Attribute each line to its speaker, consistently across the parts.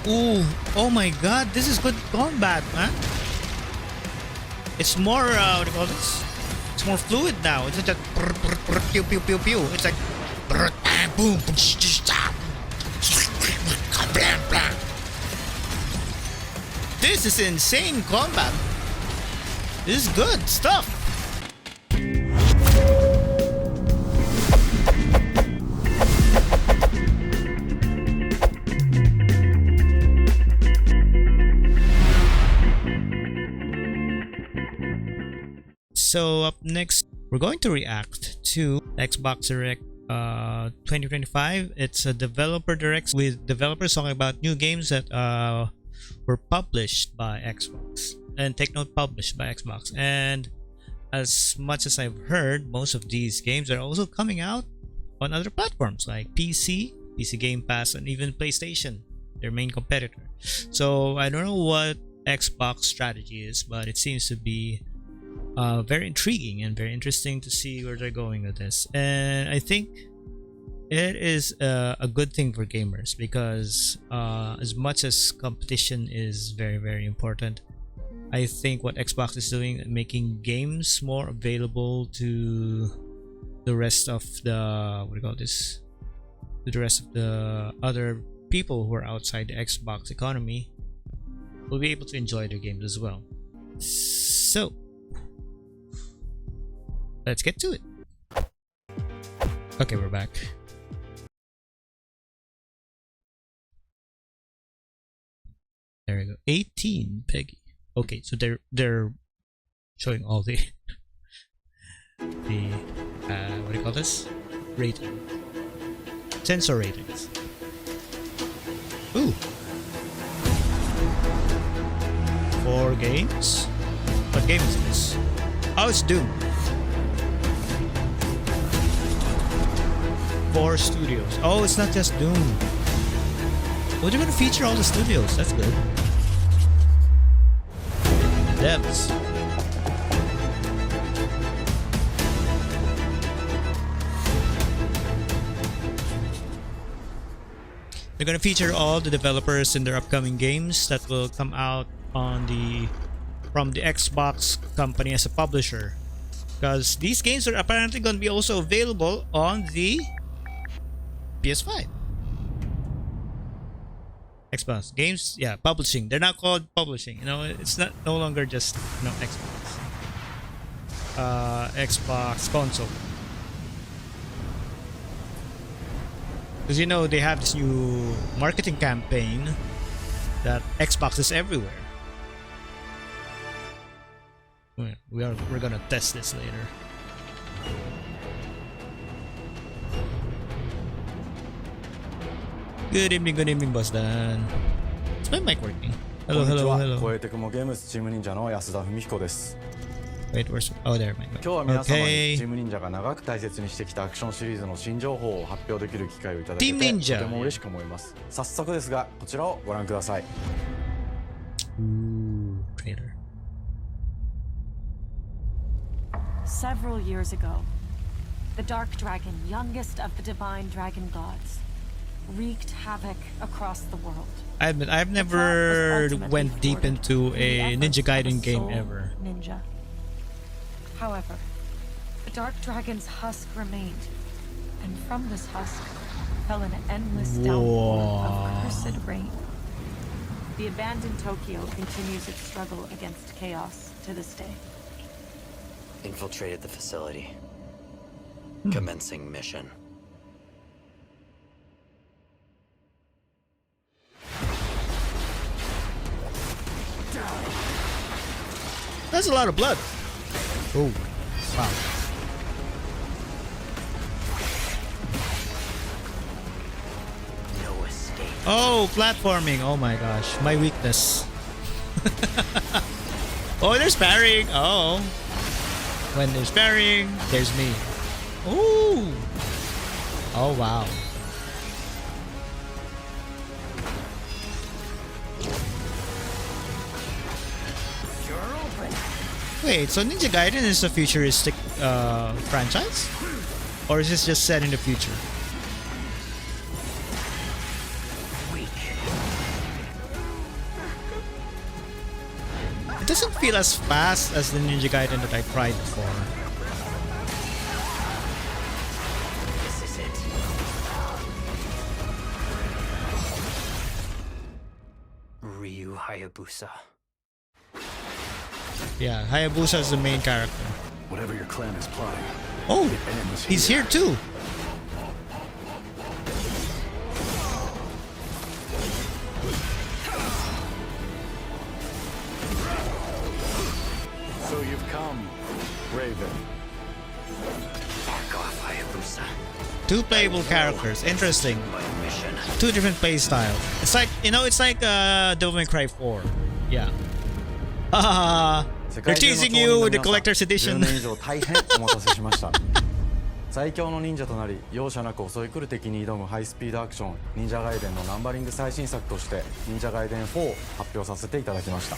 Speaker 1: Ooh, oh my god, this is good combat, man. It's more, what do you call this? It's more fluid now. It's not just pew pew pew pew. It's like boom, boom, this is insane combat. This is good stuff. So up next, we're going to react to Xbox Direct 2025. It's a developer direct with developers talking about new games that were published by Xbox and TECMO published by Xbox. And as much as I've heard, most of these games are also coming out on other platforms like PC Game Pass, and even PlayStation, their main competitor. So I don't know what Xbox strategy is, but it seems to be very intriguing and very interesting to see where they're going with this. And I think it is a good thing for gamers, because as much as competition is very important, I think what Xbox is doing, making games more available to the rest of the, what do you call this, to the rest of the other people who are outside the Xbox economy, will be able to enjoy their games as well. So let's get to it. Okay, we're back. There we go. 18, Peggy. Okay, so they're showing all the what do you call this? Rating. Sensor ratings. Ooh. 4 games? What game is this? Oh, it's Doom. 4 studios. Oh, it's not just Doom. Oh, they're gonna feature all the studios. That's good. Devs. They're gonna feature all the developers in their upcoming games that will come out on from the Xbox company as a publisher, because these games are apparently going to be also available on the PS5. Xbox games, yeah, publishing. They're not called publishing. You know, it's not no longer just, you know, Xbox. Xbox console. Because, you know, they have this new marketing campaign that Xbox is everywhere. We're gonna test this later. Good evening, Boss Dan. Is my mic working? Hello.
Speaker 2: 声テクモゲームスチーム忍者の安田文彦です。
Speaker 1: Wait, where's... Oh, there, my mic.
Speaker 2: 今日は皆様にチーム忍者が長く大切にしてきたアクションシリーズの新情報を発表できる機会をいただけてとても嬉しく思います。早速ですが、こちらをご覧ください。
Speaker 1: Trailer.
Speaker 3: Several years ago, the Dark Dragon, youngest of the divine dragon gods, wreaked havoc across the world.
Speaker 1: I admit, I've never went deep into a Ninja Gaiden game ever.
Speaker 3: Ninja. However, the Dark Dragon's husk remained, and from this husk fell an endless downpour of cursed rain. The abandoned Tokyo continues its struggle against chaos to this day.
Speaker 4: Infiltrated the facility. Commencing mission.
Speaker 1: That's a lot of blood. Oh, wow.
Speaker 4: No escape.
Speaker 1: Oh, platforming. Oh my gosh, my weakness. Oh, there's parrying. Oh, when there's parrying, there's me. Ooh. Oh wow. Wait, so Ninja Gaiden is a futuristic franchise? Or is this just set in the future?
Speaker 4: Weak.
Speaker 1: doesn't feel as fast as the Ninja Gaiden that I tried before.
Speaker 4: This is it. Ryu Hayabusa.
Speaker 1: Yeah, Hayabusa is the main character.
Speaker 5: Whatever your clan is plotting.
Speaker 1: Oh,
Speaker 5: it ends
Speaker 1: he's here too.
Speaker 5: So you've come, Raven.
Speaker 4: Back off, Hayabusa.
Speaker 1: Two playable characters. Interesting.
Speaker 4: My mission.
Speaker 1: Two different play styles. It's like, you know, it's like Devil May Cry 4. Yeah. They're teasing you with the collector's edition.
Speaker 2: 10年以上大変お待たせしました最強の忍者となり容赦なく襲い来る敵に挑むハイスピードアクション忍者ガイデンのナンバリング最新作として忍者ガイデン4を発表させていただきました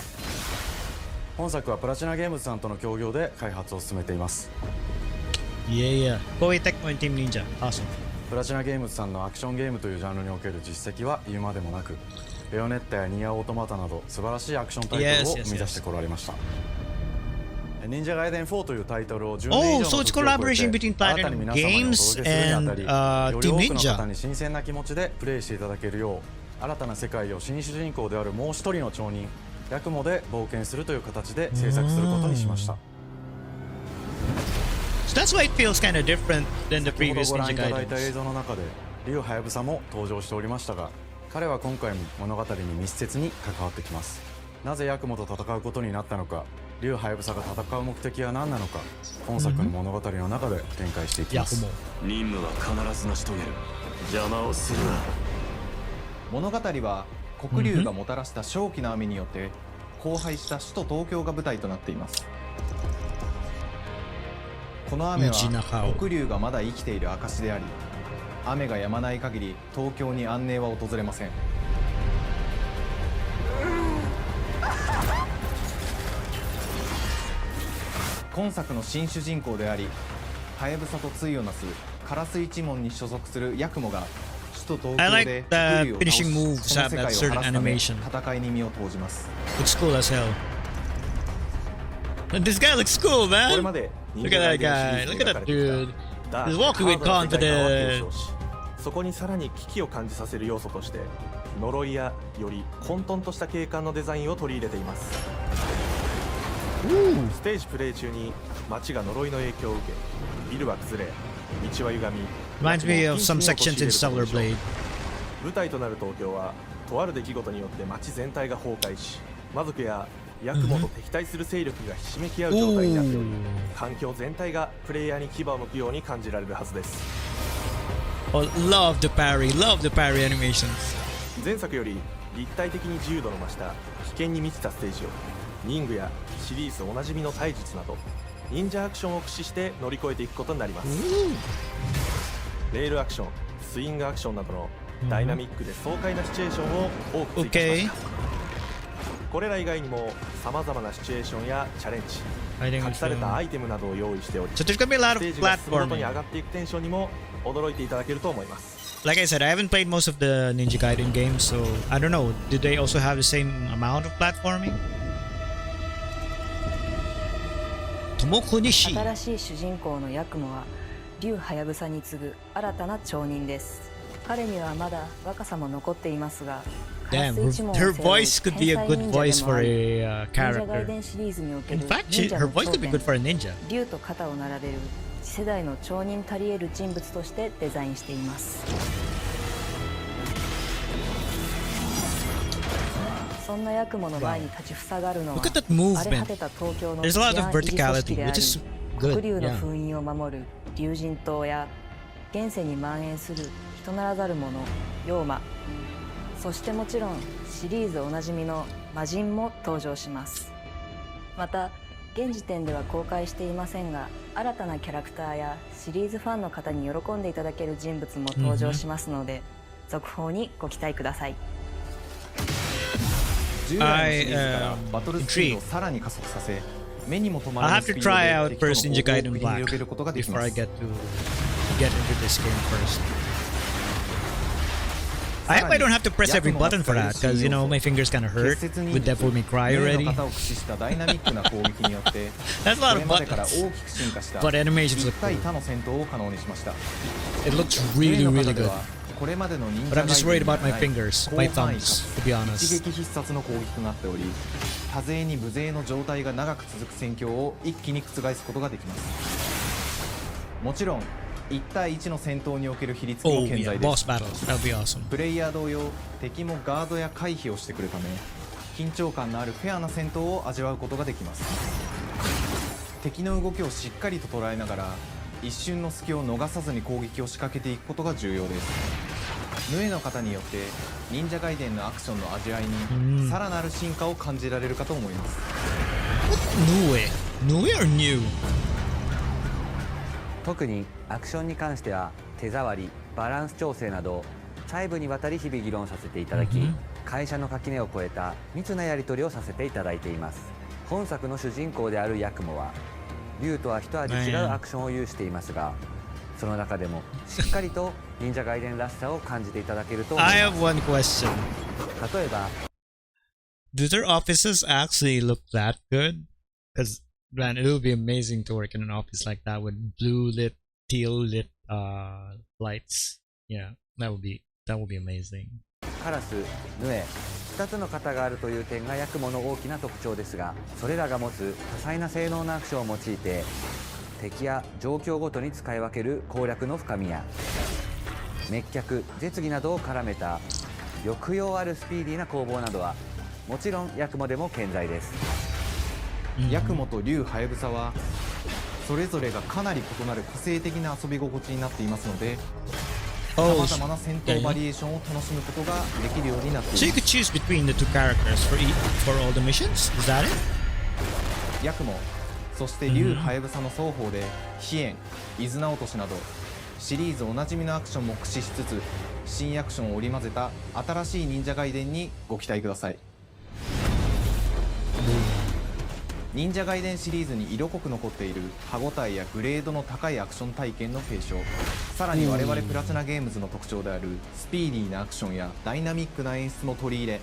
Speaker 2: 本作はプラチナゲームズさんとの協業で開発を進めています
Speaker 1: Yeah, yeah. KOEI TECMO and Team Ninja. Awesome.
Speaker 2: プラチナゲームズさんのアクションゲームというジャンルにおける実績は言うまでもなくベヨネッタやニアオートマタなど素晴らしいアクションタイトルを生み出してこられました忍者ガイデン4というタイトルを10年以
Speaker 1: Oh,
Speaker 2: 上
Speaker 1: so
Speaker 2: の
Speaker 1: it's
Speaker 2: 時を超え
Speaker 1: collaboration
Speaker 2: て
Speaker 1: between
Speaker 2: 新たに
Speaker 1: Platinum
Speaker 2: 皆様にお
Speaker 1: Games
Speaker 2: 届けするにあ
Speaker 1: and
Speaker 2: たりより多
Speaker 1: Team
Speaker 2: くの方
Speaker 1: Ninja.
Speaker 2: に新鮮な気持ちでプレイしていただけるよう新たな世界を新主人公であるもう一人の町人ヤクモで冒険するという形で制作することにしました
Speaker 1: So that's why it feels kind of different than the
Speaker 2: 先ほど
Speaker 1: previous
Speaker 2: ご覧
Speaker 1: Ninja
Speaker 2: いただいた映
Speaker 1: Gaidens.
Speaker 2: 像の中で竜はやぶさも登場しておりましたが彼は今回も物語に密接に関わってきますなぜヤクモと戦うことになったのか竜はやぶさが戦う目的は何なのか本作の物語の中で展開していきます
Speaker 1: Yakumo.
Speaker 5: 任務は必ず成し遂げる邪魔をするな
Speaker 6: 物語は黒竜がもたらした正気の雨によって荒廃した首都東京が舞台となっていますこの雨は黒竜がまだ生きている証であり雨が止まない限り東京に安寧は訪れません今作の新主人公でありハヤブサと対をなすカラス一門に所属するヤクモが首都
Speaker 1: I
Speaker 6: 東京で
Speaker 1: like
Speaker 6: 黒
Speaker 1: the
Speaker 6: 竜を
Speaker 1: finishing
Speaker 6: 倒
Speaker 1: moves
Speaker 6: しこの
Speaker 1: have
Speaker 6: 世
Speaker 1: that
Speaker 6: 界を
Speaker 1: certain
Speaker 6: 晴らすため
Speaker 1: animation.
Speaker 6: 戦いに身を投じます
Speaker 1: Looks cool as hell. This guy looks cool,
Speaker 7: これ
Speaker 1: man.
Speaker 7: まで
Speaker 1: Look at that guy. Look at that dude. He's walking with confidence.
Speaker 7: そこにさらに危機を感じさせる要素として呪いやより混沌とした景観のデザインを取り入れていますステージプレイ中に街が呪いの影響を受けビルは崩れ道は歪み
Speaker 1: Reminds me of some sections in Stellar Blade.
Speaker 7: 舞台となる東京はとある出来事によって街全体が崩壊し魔族やヤクモと敵対する勢力がひしめき合う状態になっており環境全体がプレイヤーに牙を向くように感じられるはずです
Speaker 1: Oh, love the parry animations.
Speaker 7: 前作より立体的に自由度の増した危険に満ちたステージを忍具やシリーズおなじみの体術など忍者アクションを駆使して乗り越えていくことになりますレールアクションスイングアクションなどのダイナミックで爽快なシチュエーションを多く追加しました、これら以外にも様々なシチュエーションやチャレンジ
Speaker 1: I think
Speaker 7: 隠
Speaker 1: it's
Speaker 7: されたアイテムなどを用意しており
Speaker 1: So there's gonna be a lot
Speaker 7: ス
Speaker 1: of
Speaker 7: テージが進むごとに
Speaker 1: platforming.
Speaker 7: 上がっていくテンションにも驚いていただけると思います
Speaker 1: Like I said, I haven't played most of the Ninja Gaiden games, so I don't know. Did they also have the same amount of platforming? Tomoko Nishi.
Speaker 8: 新しい主人公のヤクモは竜ハヤブサに次ぐ新たな町人です彼にはまだ若さも残っていますが
Speaker 1: Damn, her voice could be a good voice for a
Speaker 8: 忍者ガイ
Speaker 1: character.
Speaker 8: デンシリーズにおけ
Speaker 1: In
Speaker 8: る
Speaker 1: fact,
Speaker 8: 忍者
Speaker 1: her
Speaker 8: の
Speaker 1: voice
Speaker 8: 頂
Speaker 1: could be
Speaker 8: 点
Speaker 1: good for a ninja.
Speaker 8: 竜と肩を並べる次世代の町人たり得る人物としてデザインしていますそんなヤクモの前に立ちふさがるのは
Speaker 1: Look at that
Speaker 8: 荒れ果
Speaker 1: movement.
Speaker 8: てた東京の
Speaker 1: There's a lot
Speaker 8: 治
Speaker 1: of
Speaker 8: 安維持組
Speaker 1: verticality,
Speaker 8: 織であ
Speaker 1: which
Speaker 8: り
Speaker 1: is
Speaker 8: 黒
Speaker 1: good.
Speaker 8: 竜の
Speaker 1: Yeah.
Speaker 8: 封印を守る竜神島や現世に蔓延する人ならざる者妖魔そしてもちろんシリーズおなじみの魔人も登場しますまた現時点では公開していませんが新たなキャラクターやシリーズファンの方に喜んでいただける人物も登場しますので、続報にご期待ください
Speaker 6: 従来のシリーズからバトルスピードをさらに加速させ目にも止ま
Speaker 1: I'll
Speaker 6: ら
Speaker 1: have
Speaker 6: ぬス
Speaker 1: to
Speaker 6: ピード
Speaker 1: try
Speaker 6: で
Speaker 1: out
Speaker 6: 敵との
Speaker 1: first
Speaker 6: 攻
Speaker 1: Ninja
Speaker 6: 防を繰
Speaker 1: Gaiden
Speaker 6: り
Speaker 1: Black
Speaker 6: 広げることができ
Speaker 1: before
Speaker 6: ま
Speaker 1: I
Speaker 6: す
Speaker 1: get into this game first. I hope I don't have to press every button for that, because, you know, my fingers kind of hurt with Devil May Cry already. That's a lot of buttons. But animations look cool. It looks really, really good. But I'm just worried about my fingers, my thumbs, to be honest.
Speaker 6: 一撃必殺の攻撃となっており、多勢に無勢の状態が長く続く戦況を一気に覆すことができます。もちろん1対1の戦闘における比率も健在です。プレイヤー同様、敵もガードや回避をしてくるため、緊張感のあるフェアな戦闘を味わうことができます。敵の動きをしっかりと捉えながら、一瞬の隙を逃さずに攻撃を仕掛けていくことが重要です。ヌエの方によって忍者ガイデンのアクションの味わいにさらなる進化を感じられるかと思います。
Speaker 1: ヌエ or new?
Speaker 9: 特にアクションに関しては手触り、バランス調整など細部にわたり日々議論させていただき、会社の垣根を越えた密なやり取りをさせていただいています。本作の主人公であるヤクモは竜とは一味違うアクションを有していますが、その中でもしっかりと忍者ガイデンらしさを感じていただけると思います。
Speaker 1: I have one question.
Speaker 9: 例えば
Speaker 1: Do their offices actually look that good? Because man, it would be amazing to work in an office like that with blue lit, teal lit lights. Yeah, that would be amazing.
Speaker 9: カラス、ヌエ、2つの型があるという点がヤクモの大きな特徴ですが、それらが持つ多彩な性能のアクションを用いて敵や状況ごとに使い分ける攻略の深みや滅却、絶技などを絡めた抑揚あるスピーディーな攻防などはもちろんヤクモでも健在です。
Speaker 6: ヤクモと竜ハヤブサはそれぞれがかなり異なる個性的な遊び心地になっていますので、さまざまな戦闘バリエーションを楽しむことができるようになっています。
Speaker 1: So you could choose between the two characters for all the missions? Is that it?
Speaker 6: ヤクモ、そして竜ハヤブサの双方で飛燕、伊豆名落としなどシリーズおなじみのアクションも駆使しつつ新アクションを織り交ぜた新しい忍者ガイデンにご期待ください。忍者ガイデンシリーズに色濃く残っている歯ごたえやグレードの高いアクション体験の継承、さらに我々プラチナゲームズの特徴であるスピーディーなアクションやダイナミックな演出も取り入れ、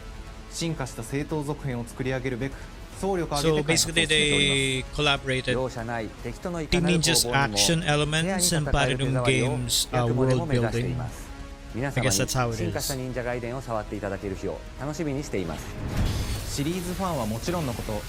Speaker 6: 進化した正当続編を作り上げるべく総力を挙げて開発を進めております。
Speaker 1: So basically they collaborated
Speaker 9: 容赦ない敵とのい
Speaker 1: Team
Speaker 9: かなる攻
Speaker 1: Ninja's
Speaker 9: 防にも
Speaker 1: action
Speaker 9: 部屋に
Speaker 1: elements
Speaker 9: 戦
Speaker 1: and
Speaker 9: える手
Speaker 1: Platinum
Speaker 9: 触りを
Speaker 1: Games
Speaker 9: ヤクモでも
Speaker 1: world
Speaker 9: 目指してい
Speaker 1: building.
Speaker 9: ます。皆
Speaker 1: I
Speaker 9: 様
Speaker 1: guess that's how
Speaker 9: に
Speaker 1: it
Speaker 9: 進化した
Speaker 1: is.
Speaker 9: 忍者ガイデンを触っていただける日を楽しみにしています。
Speaker 6: シリーズファンはもちろんのこと、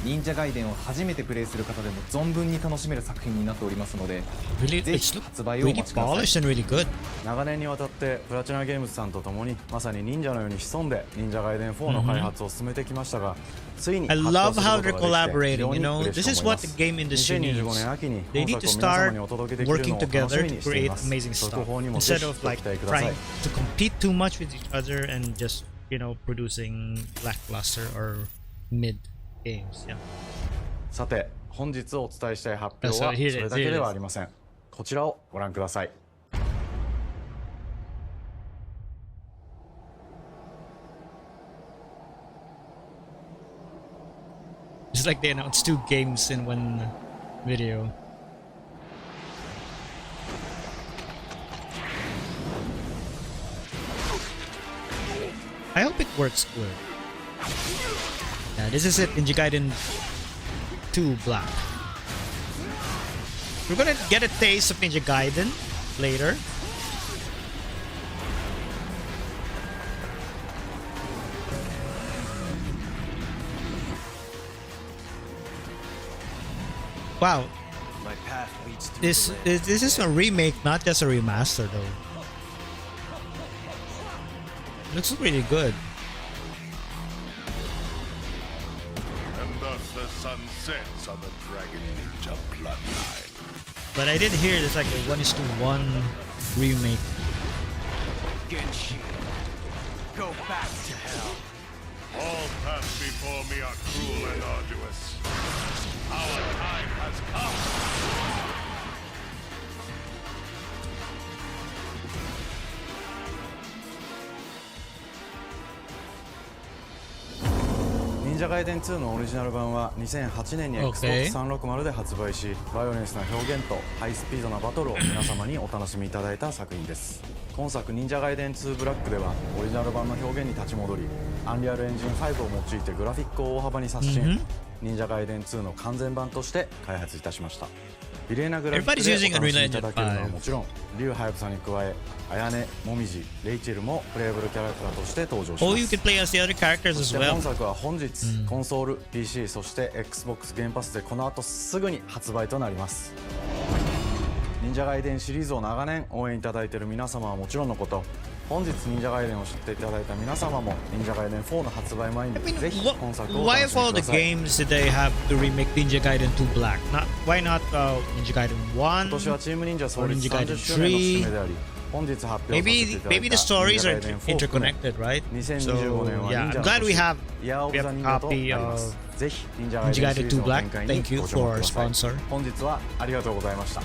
Speaker 6: 忍者ガイデンを初めてプレイする方でも存分に楽しめる作品になっておりますので、
Speaker 1: Really,
Speaker 6: ぜ
Speaker 1: it's
Speaker 6: ひ
Speaker 1: look
Speaker 6: 発売をお
Speaker 1: really
Speaker 6: 待ちください。
Speaker 1: polished and really good.
Speaker 2: 長年にわたってプラチナゲームズさんと共にまさに忍者のように潜んで忍者ガイデン4の開発を進めてきましたが、ついに
Speaker 1: I
Speaker 2: 発
Speaker 1: love
Speaker 2: 表す
Speaker 1: how
Speaker 2: る
Speaker 1: they're
Speaker 2: ことができて非
Speaker 1: collaborating.
Speaker 2: 常
Speaker 1: You
Speaker 2: に
Speaker 1: know,
Speaker 2: 嬉
Speaker 1: this
Speaker 2: し
Speaker 1: is
Speaker 2: く思いま
Speaker 1: what the
Speaker 2: す。
Speaker 1: game industry
Speaker 2: 2025
Speaker 1: needs.
Speaker 2: 年秋に
Speaker 1: They
Speaker 2: 本
Speaker 1: need to
Speaker 2: 作を皆様
Speaker 1: start
Speaker 2: にお届けできるの
Speaker 1: working
Speaker 2: を楽し
Speaker 1: together
Speaker 2: み
Speaker 1: to
Speaker 2: にしてい
Speaker 1: create
Speaker 2: ます。
Speaker 1: amazing
Speaker 2: 続
Speaker 1: stuff
Speaker 2: 報にもぜ
Speaker 1: instead
Speaker 2: ひ
Speaker 1: of
Speaker 2: ご
Speaker 1: like
Speaker 2: 期待くださ
Speaker 1: trying
Speaker 2: い。
Speaker 1: to compete too much with each other and just, you know, producing lackluster or mid games. Yeah.
Speaker 2: さて本日お伝えしたい発表はそれだけではありません。こちらをご覧ください。
Speaker 1: It's like they announced two games in one video. I hope it works good. Yeah, this is it, Ninja Gaiden 2 Black. We're gonna get a taste of Ninja Gaiden later. Wow,
Speaker 5: My path leads through
Speaker 1: this
Speaker 5: the land.
Speaker 1: this is a remake, not just a remaster though. Looks really good.
Speaker 10: And thus the sun sets on the Dragon Ninja bloodline.
Speaker 1: But I did hear there's like a 1:1 remake.
Speaker 5: Genshin, go back to hell.
Speaker 10: All paths before me are cruel and arduous. Our time has come.
Speaker 2: 忍忍者ガイデン2のオリジナル版は2008年に Xbox360 で発売し、バイオレンスな表現とハイスピードなバトルを皆様にお楽しみいただいた作品です。今作忍者ガイデン2ブラックではオリジナル版の表現に立ち戻り、アンリアルエンジン5を用いてグラフィックを大幅に刷新、忍者ガイデン2の完全版として開発いたしました。綺麗なグラフィックでお楽しみいただけるのはもちろん、リュウハヤブサに加え、アヤネ、モミジ、レイチェルもプレイブルキャラクターとして登場します。
Speaker 1: Oh, you can play as the other characters
Speaker 2: そ
Speaker 1: as
Speaker 2: して
Speaker 1: well.
Speaker 2: 本作は本日、コンソール、PC、そして Xbox ゲームパスでこの後すぐに発売となります。忍者ガイデンシリーズを長年応援いただいている皆様はもちろんのこと、本日忍者ガイデンを知っていただいた皆様も忍者ガイデン4の発売前にぜひ本作をお楽
Speaker 1: Why
Speaker 2: しみ
Speaker 1: of all
Speaker 2: く
Speaker 1: the
Speaker 2: ださい。
Speaker 1: games did they have to remake Ninja Gaiden 2 Black? Why not Ninja Gaiden 1?
Speaker 2: 今年はチーム忍者創立
Speaker 1: Ninja Gaiden
Speaker 2: 30周年の節目であり、本日発表させていただいた
Speaker 1: Maybe the stories are
Speaker 2: 忍者ガイデン4を含め
Speaker 1: interconnected, right?
Speaker 2: 2025年は
Speaker 1: yeah,
Speaker 2: 忍
Speaker 1: I'm
Speaker 2: 者の
Speaker 1: glad we
Speaker 2: 年
Speaker 1: have
Speaker 2: イヤーオブザ忍者となります。ぜひ忍者ガイ
Speaker 1: Ninja
Speaker 2: デンシ
Speaker 1: Gaiden 2
Speaker 2: リーズの
Speaker 1: Black.
Speaker 2: 展開
Speaker 1: Thank
Speaker 2: に
Speaker 1: you
Speaker 2: ご注目
Speaker 1: for
Speaker 2: ください。
Speaker 1: sponsor.
Speaker 2: 本日はありがとうございました。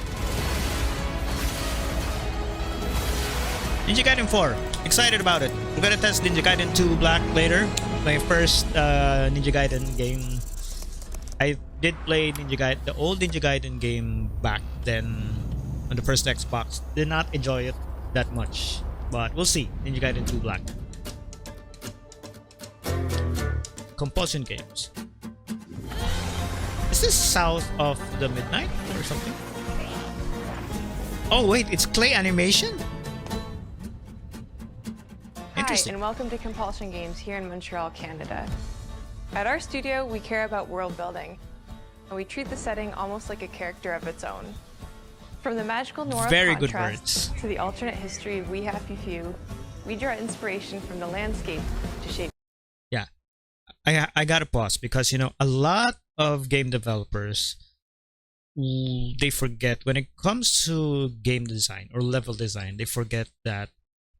Speaker 1: Ninja Gaiden 4. Excited about it. We're gonna test Ninja Gaiden 2 Black later. My first Ninja Gaiden game. I did play the old Ninja Gaiden game back then on the first Xbox. Did not enjoy it that much. But we'll see. Ninja Gaiden 2 Black. Compulsion games. Is this south of the midnight or something? Oh wait, it's clay animation?
Speaker 11: Hi, and welcome to Compulsion Games here in Montreal, Canada. At our studio, we care about world building, and we treat the setting almost like a character of its own. From the magical noir contrast to the alternate history of We Happy Few, we draw inspiration from the landscape to shape.
Speaker 1: Yeah, I gotta pause because, you know, a lot of game developers, they forget when it comes to game design or level design, they forget that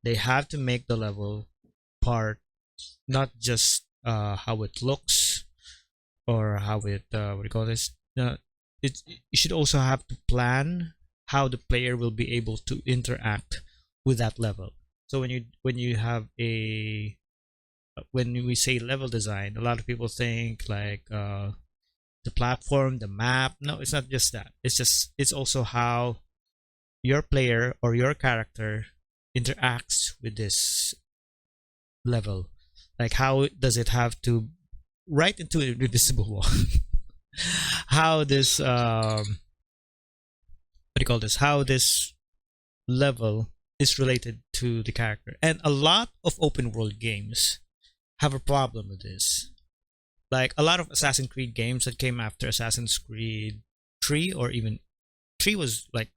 Speaker 1: they have to make the level part not just how it looks or how it what do you call this? You should also have to plan how the player will be able to interact with that level. So when you have a when we say level design, a lot of people think like the platform, the map. No, it's not just that. It's also how your player or your character interacts with this level. Like how does it have to right into an invisible wall? How this what do you call this? How this level is related to the character. And a lot of open world games have a problem with this. Like a lot of Assassin's Creed games that came after Assassin's Creed 3, or even 3 was like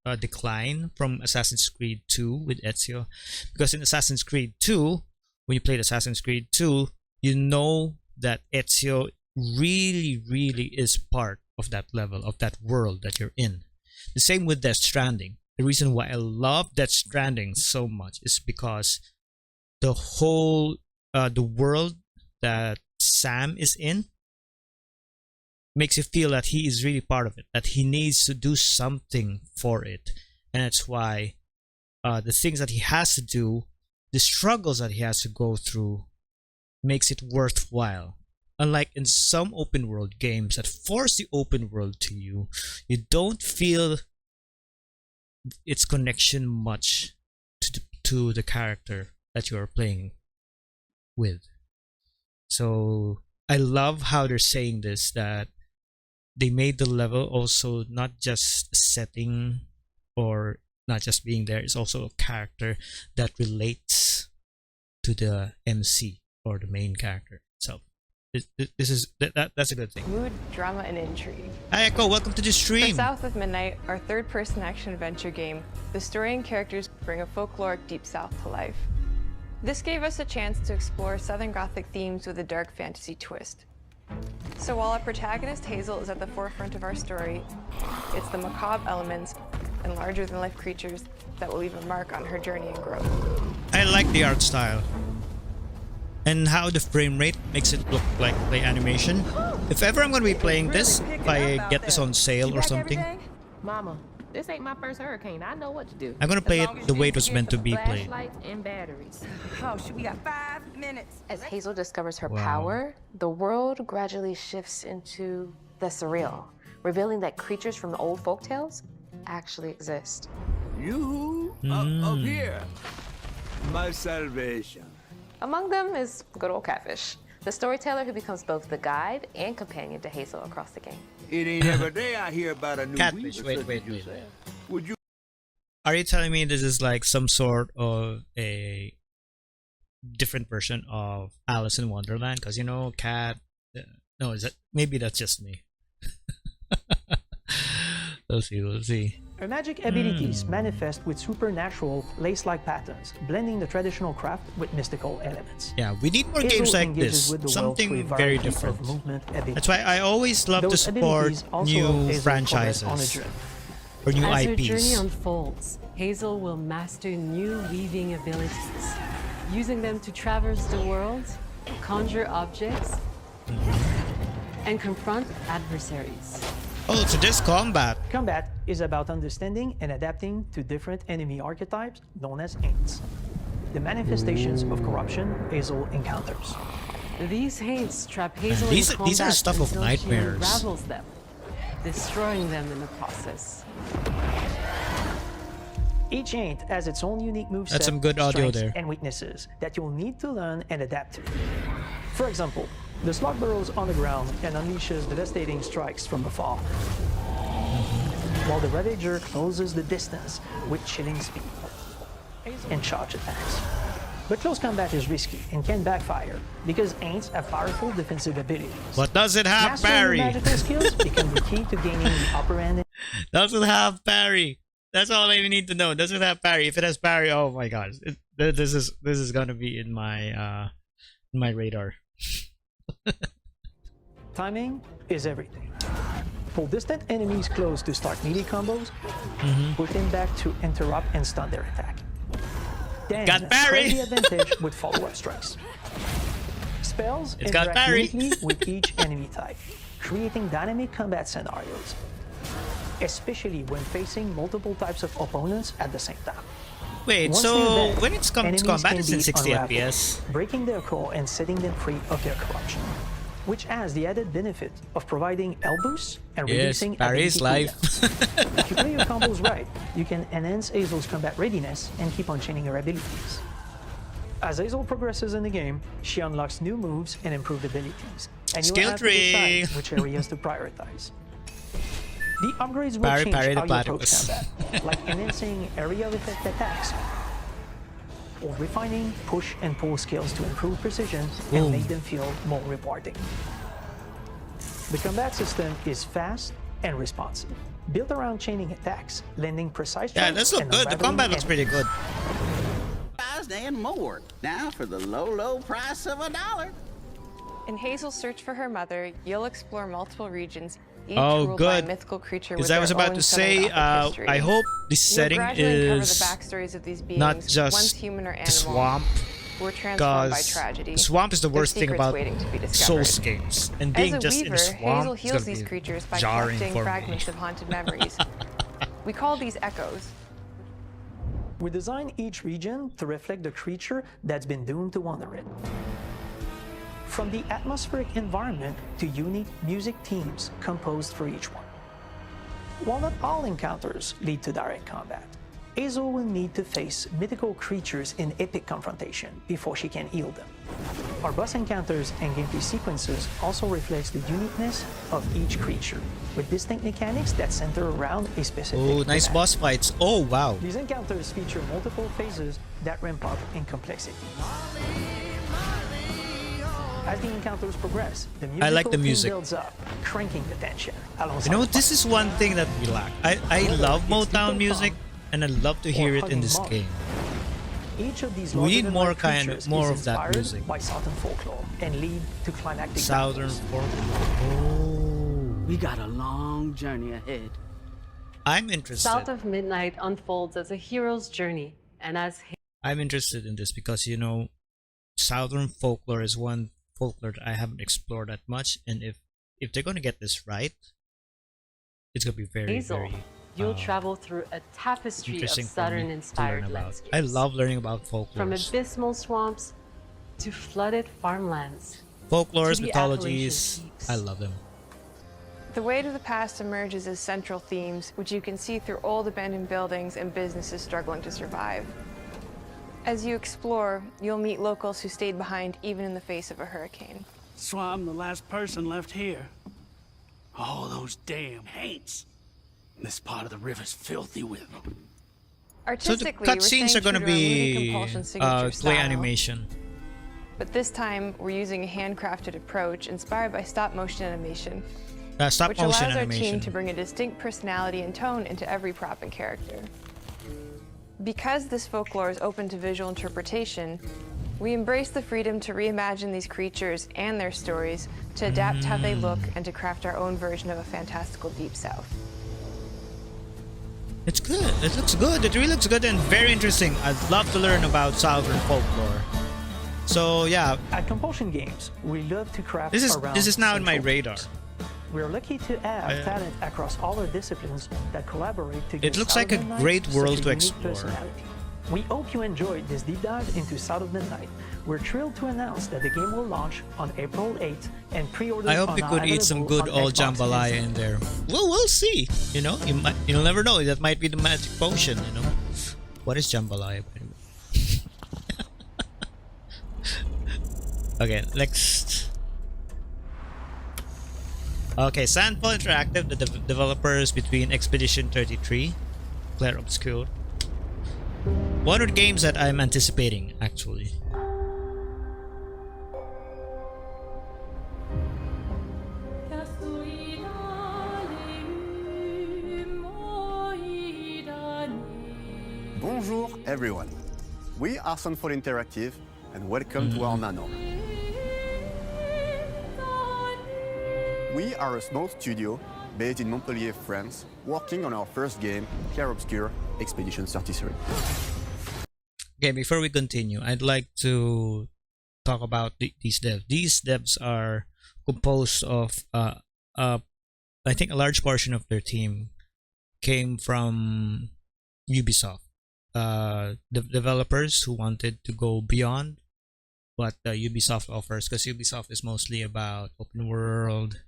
Speaker 1: a decline from Assassin's Creed 2 with Ezio, because in Assassin's Creed 2, when you played Assassin's Creed 2, you know that Ezio really is part of that level, of that world that you're in. The same with Death Stranding. The reason why I love Death Stranding so much is because the whole the world that Sam is in makes you feel that he is really part of it, that he needs to do something for it. And that's why the things that he has to do, the struggles that he has to go through, makes it worthwhile. Unlike in some open world games that force the open world to you, you don't feel its connection much to the character that you are playing with. So I love how they're saying this, that they made the level also not just a setting or not just being there, it's also a character that relates to the MC or the main character itself. That's a good thing.
Speaker 11: Mood, drama, and intrigue.
Speaker 1: Hi Echo, welcome to the stream.
Speaker 11: For South of Midnight, our third-person action-adventure game, the story and characters bring a folkloric Deep South to life. This gave us a chance to explore Southern Gothic themes with a dark fantasy twist. So while our protagonist Hazel is at the forefront of our story, it's the macabre elements and larger-than-life creatures that will leave a mark on her journey and growth.
Speaker 1: I like the art style and how the frame rate makes it look like play animation. If ever I'm going to be playing this, if I get this on sale or something.
Speaker 12: Mama, This ain't my first hurricane. I know what to do.
Speaker 1: I'm gonna play it the way it was meant to be played.
Speaker 12: Flashlights and batteries.
Speaker 13: Oh, shoot, we got 5 minutes.
Speaker 11: As Hazel discovers her
Speaker 1: Wow.
Speaker 11: power, the world gradually shifts into the surreal, revealing that creatures from the old folktales actually exist.
Speaker 14: You up here, my salvation.
Speaker 11: Among them is good old Catfish, the storyteller who becomes both the guide and companion to Hazel across the game.
Speaker 14: It ain't every day I hear about a new
Speaker 1: Catfish,
Speaker 14: weaver
Speaker 1: wait.
Speaker 14: such as yourself. Would you?
Speaker 1: Are you telling me this is like some sort of a different version of Alice in Wonderland? Because you know, cat. No, is that maybe that's just me? Let's see.
Speaker 15: Her magic abilities manifest with supernatural lace-like patterns, blending the traditional craft with mystical elements.
Speaker 1: Yeah, we need more
Speaker 15: Hazel
Speaker 1: games like
Speaker 15: engages
Speaker 1: this.
Speaker 15: with the world
Speaker 1: Something
Speaker 15: through a
Speaker 1: very
Speaker 15: variety of
Speaker 1: different.
Speaker 15: movement abilities.
Speaker 1: That's why I always love to
Speaker 15: Those
Speaker 1: support
Speaker 15: abilities also
Speaker 1: new
Speaker 15: help Hazel
Speaker 1: franchises
Speaker 15: progress on a journey.
Speaker 1: or new
Speaker 16: As her
Speaker 1: IPs.
Speaker 16: journey unfolds, Hazel will master new weaving abilities, using them to traverse the world, conjure objects, and confront adversaries.
Speaker 1: Oh, so there's combat.
Speaker 15: Combat is about understanding and adapting to different enemy archetypes known as Aints, the manifestations of corruption Hazel encounters.
Speaker 16: These haints trap Hazel
Speaker 1: These-
Speaker 16: in
Speaker 1: these are
Speaker 16: combat
Speaker 1: stuff of
Speaker 16: until she
Speaker 1: nightmares.
Speaker 16: unravels them, destroying them in the process.
Speaker 15: Each Aint has its own unique moveset,
Speaker 1: That's some good audio
Speaker 15: strengths,
Speaker 1: there.
Speaker 15: and weaknesses that you'll need to learn and adapt to. For example, the slug burrows on the ground and unleashes devastating strikes from afar, while the Ravager closes the distance with chilling speed and charge attacks. But close combat is risky and can backfire because Aints have powerful defensive abilities.
Speaker 1: But does it have
Speaker 15: Mastering
Speaker 1: parry?
Speaker 15: your magical skills become the key to gaining the upper hand.
Speaker 1: Does it have parry? That's all I need to know. Does it have parry? If it has parry, oh my gosh, this is gonna be in my radar.
Speaker 15: Timing is everything. Pull distant enemies close to start melee combos, push them back to interrupt and stun their attack. Then
Speaker 1: Got parry!
Speaker 15: press the advantage with follow-up strikes. Spells
Speaker 1: It's got
Speaker 15: interact
Speaker 1: parry.
Speaker 15: uniquely with each enemy type, creating dynamic combat scenarios, especially when facing multiple types of opponents at the same time.
Speaker 1: Wait,
Speaker 15: Once
Speaker 1: so
Speaker 15: they're dead,
Speaker 1: when it's come to
Speaker 15: enemies
Speaker 1: combat,
Speaker 15: can
Speaker 1: it's in
Speaker 15: be
Speaker 1: 60
Speaker 15: unraveled,
Speaker 1: FPS.
Speaker 15: breaking their core and setting them free of their corruption, which has the added benefit of providing L boosts and
Speaker 1: Yes,
Speaker 15: reducing
Speaker 1: parry is
Speaker 15: ability
Speaker 1: life.
Speaker 15: cooldowns. If you play your combos right, you can enhance Hazel's combat readiness and keep on chaining her abilities. As Hazel progresses in the game, she unlocks new moves and improved abilities, and you'll
Speaker 1: Skill
Speaker 15: have to
Speaker 1: tree.
Speaker 15: decide which areas to prioritize. The upgrades will
Speaker 1: Parry,
Speaker 15: change
Speaker 1: parry the
Speaker 15: how you approach
Speaker 1: platypus.
Speaker 15: combat, like enhancing area of effect attacks, or refining push and pull skills to improve precision and
Speaker 1: Boom.
Speaker 15: make them feel more rewarding. The combat system is fast and responsive, built around chaining attacks, lending precise
Speaker 1: Yeah,
Speaker 15: strikes
Speaker 1: that's look
Speaker 15: and
Speaker 1: good. The
Speaker 15: unraveling
Speaker 1: combat looks pretty good.
Speaker 17: And more. Now for the low, low price of $1.
Speaker 11: In Hazel's search for her mother, you'll explore multiple regions, each
Speaker 1: Oh,
Speaker 11: ruled by a
Speaker 1: good.
Speaker 11: mythical creature
Speaker 1: Because
Speaker 11: with
Speaker 1: I was
Speaker 11: their
Speaker 1: about
Speaker 11: own
Speaker 1: to
Speaker 11: Southern
Speaker 1: say,
Speaker 11: Gothic history.
Speaker 1: I hope this
Speaker 11: You'll
Speaker 1: setting
Speaker 11: gradually uncover
Speaker 1: is
Speaker 11: the backstories of these beings,
Speaker 1: not
Speaker 11: once
Speaker 1: just
Speaker 11: human or
Speaker 1: the
Speaker 11: animal,
Speaker 1: swamp.
Speaker 11: who were transformed by
Speaker 1: Because
Speaker 11: tragedy.
Speaker 1: the swamp is the
Speaker 11: Their
Speaker 1: worst thing
Speaker 11: secrets
Speaker 1: about
Speaker 11: waiting to be discovered.
Speaker 1: Souls games, and being
Speaker 11: As a
Speaker 1: just
Speaker 11: weaver,
Speaker 1: in a swamp
Speaker 11: Hazel
Speaker 1: is
Speaker 11: heals
Speaker 1: gonna
Speaker 11: these
Speaker 1: be
Speaker 11: creatures by
Speaker 1: jarring
Speaker 11: collecting
Speaker 1: for me.
Speaker 11: fragments of haunted memories. We call these echoes.
Speaker 15: We design each region to reflect the creature that's been doomed to wander it. From the atmospheric environment to unique music themes composed for each one. While not all encounters lead to direct combat, Hazel will need to face mythical creatures in epic confrontation before she can heal them. Our boss encounters and gameplay sequences also reflects the uniqueness of each creature, with distinct mechanics that center around a specific
Speaker 1: Oh, nice
Speaker 15: thematic.
Speaker 1: boss fights. Oh, wow.
Speaker 15: These encounters feature multiple phases that ramp up in complexity. As the encounters progress, the
Speaker 1: I like the
Speaker 15: musical theme
Speaker 1: music.
Speaker 15: builds up, cranking the tension.
Speaker 1: You know, this is one thing that we lack. I love Motown music, and I love to hear it in this game.
Speaker 15: Each of these
Speaker 1: We need more
Speaker 15: larger-than-life
Speaker 1: kind
Speaker 15: creatures
Speaker 1: more
Speaker 15: is
Speaker 1: of that
Speaker 15: inspired
Speaker 1: music.
Speaker 15: by Southern folklore and lead to climactic
Speaker 1: Southern
Speaker 15: battles.
Speaker 1: folklore.
Speaker 17: We got a long journey ahead.
Speaker 1: I'm interested.
Speaker 16: South of Midnight unfolds as a hero's journey, and as
Speaker 1: I'm interested in this because, you know, Southern folklore is one folklore that I haven't explored that much, and if they're gonna get this right, it's gonna be very,
Speaker 16: Hazel
Speaker 1: very
Speaker 16: you'll travel through a tapestry of
Speaker 1: interesting for me to
Speaker 16: Southern-inspired
Speaker 1: learn about.
Speaker 16: landscapes.
Speaker 1: I love learning about folklore.
Speaker 16: From abysmal swamps to flooded farmlands.
Speaker 1: Folklores,
Speaker 16: to the
Speaker 1: mythologies,
Speaker 16: Appalachian peaks.
Speaker 1: I love them.
Speaker 11: The Weight of the Past emerges as central themes, which you can see through old abandoned buildings and businesses struggling to survive. As you explore, you'll meet locals who stayed behind even in the face of a hurricane.
Speaker 18: So I'm the last person left here. All those damn haints. This part of the river's filthy with them.
Speaker 1: So the
Speaker 11: Artistically, we're staying
Speaker 1: cutscenes are
Speaker 11: true
Speaker 1: going to
Speaker 11: to our movie
Speaker 1: be
Speaker 11: Compulsion signature
Speaker 1: clay
Speaker 11: style.
Speaker 1: animation.
Speaker 11: But this time, we're using a handcrafted approach inspired by stop-motion animation,
Speaker 1: Stop
Speaker 11: which
Speaker 1: motion
Speaker 11: allows our
Speaker 1: animation.
Speaker 11: team to bring a distinct personality and tone into every prop and character. Because this folklore is open to visual interpretation, we embrace the freedom to reimagine these creatures and their stories, to adapt how they look, and to craft our own version of a fantastical Deep South.
Speaker 1: It's good. It looks good. It really looks good and very interesting. I'd love to learn about Southern folklore. So yeah,
Speaker 15: At Compulsion Games, we love to craft
Speaker 1: this
Speaker 15: around
Speaker 1: is now in my
Speaker 15: central
Speaker 1: radar.
Speaker 15: themes. We're lucky to have talent across all our disciplines that collaborate to give
Speaker 1: It looks like a
Speaker 15: South of the
Speaker 1: great
Speaker 15: Night
Speaker 1: world
Speaker 15: such
Speaker 1: to
Speaker 15: a unique
Speaker 1: explore.
Speaker 15: personality. We hope you enjoyed this deep dive into South of the Night. We're thrilled to announce that the game will launch on April 8th and pre-orders
Speaker 1: I hope
Speaker 15: are
Speaker 1: we
Speaker 15: now
Speaker 1: could eat some
Speaker 15: available
Speaker 1: good
Speaker 15: on
Speaker 1: old
Speaker 15: Xbox
Speaker 1: jambalaya
Speaker 15: Instant.
Speaker 1: in there. Well, we'll see. You know, you'll never know. That might be the magic potion. You know, what is jambalaya? by the way? Okay, next. Okay, SANDFALL Interactive, the developers between Expedition 33, Claire Obscure. One of the games that I'm anticipating, actually.
Speaker 19: Bonjour everyone. We are SANDFALL Interactive and welcome to our manor. We are a small studio based in Montpellier, France, working on our first game, Clair Obscur Expedition 33.
Speaker 1: Okay, before we continue, I'd like to talk about these devs. These devs are composed of, I think a large portion of their team came from Ubisoft. The developers who wanted to go beyond what Ubisoft offers, because Ubisoft is mostly about open world,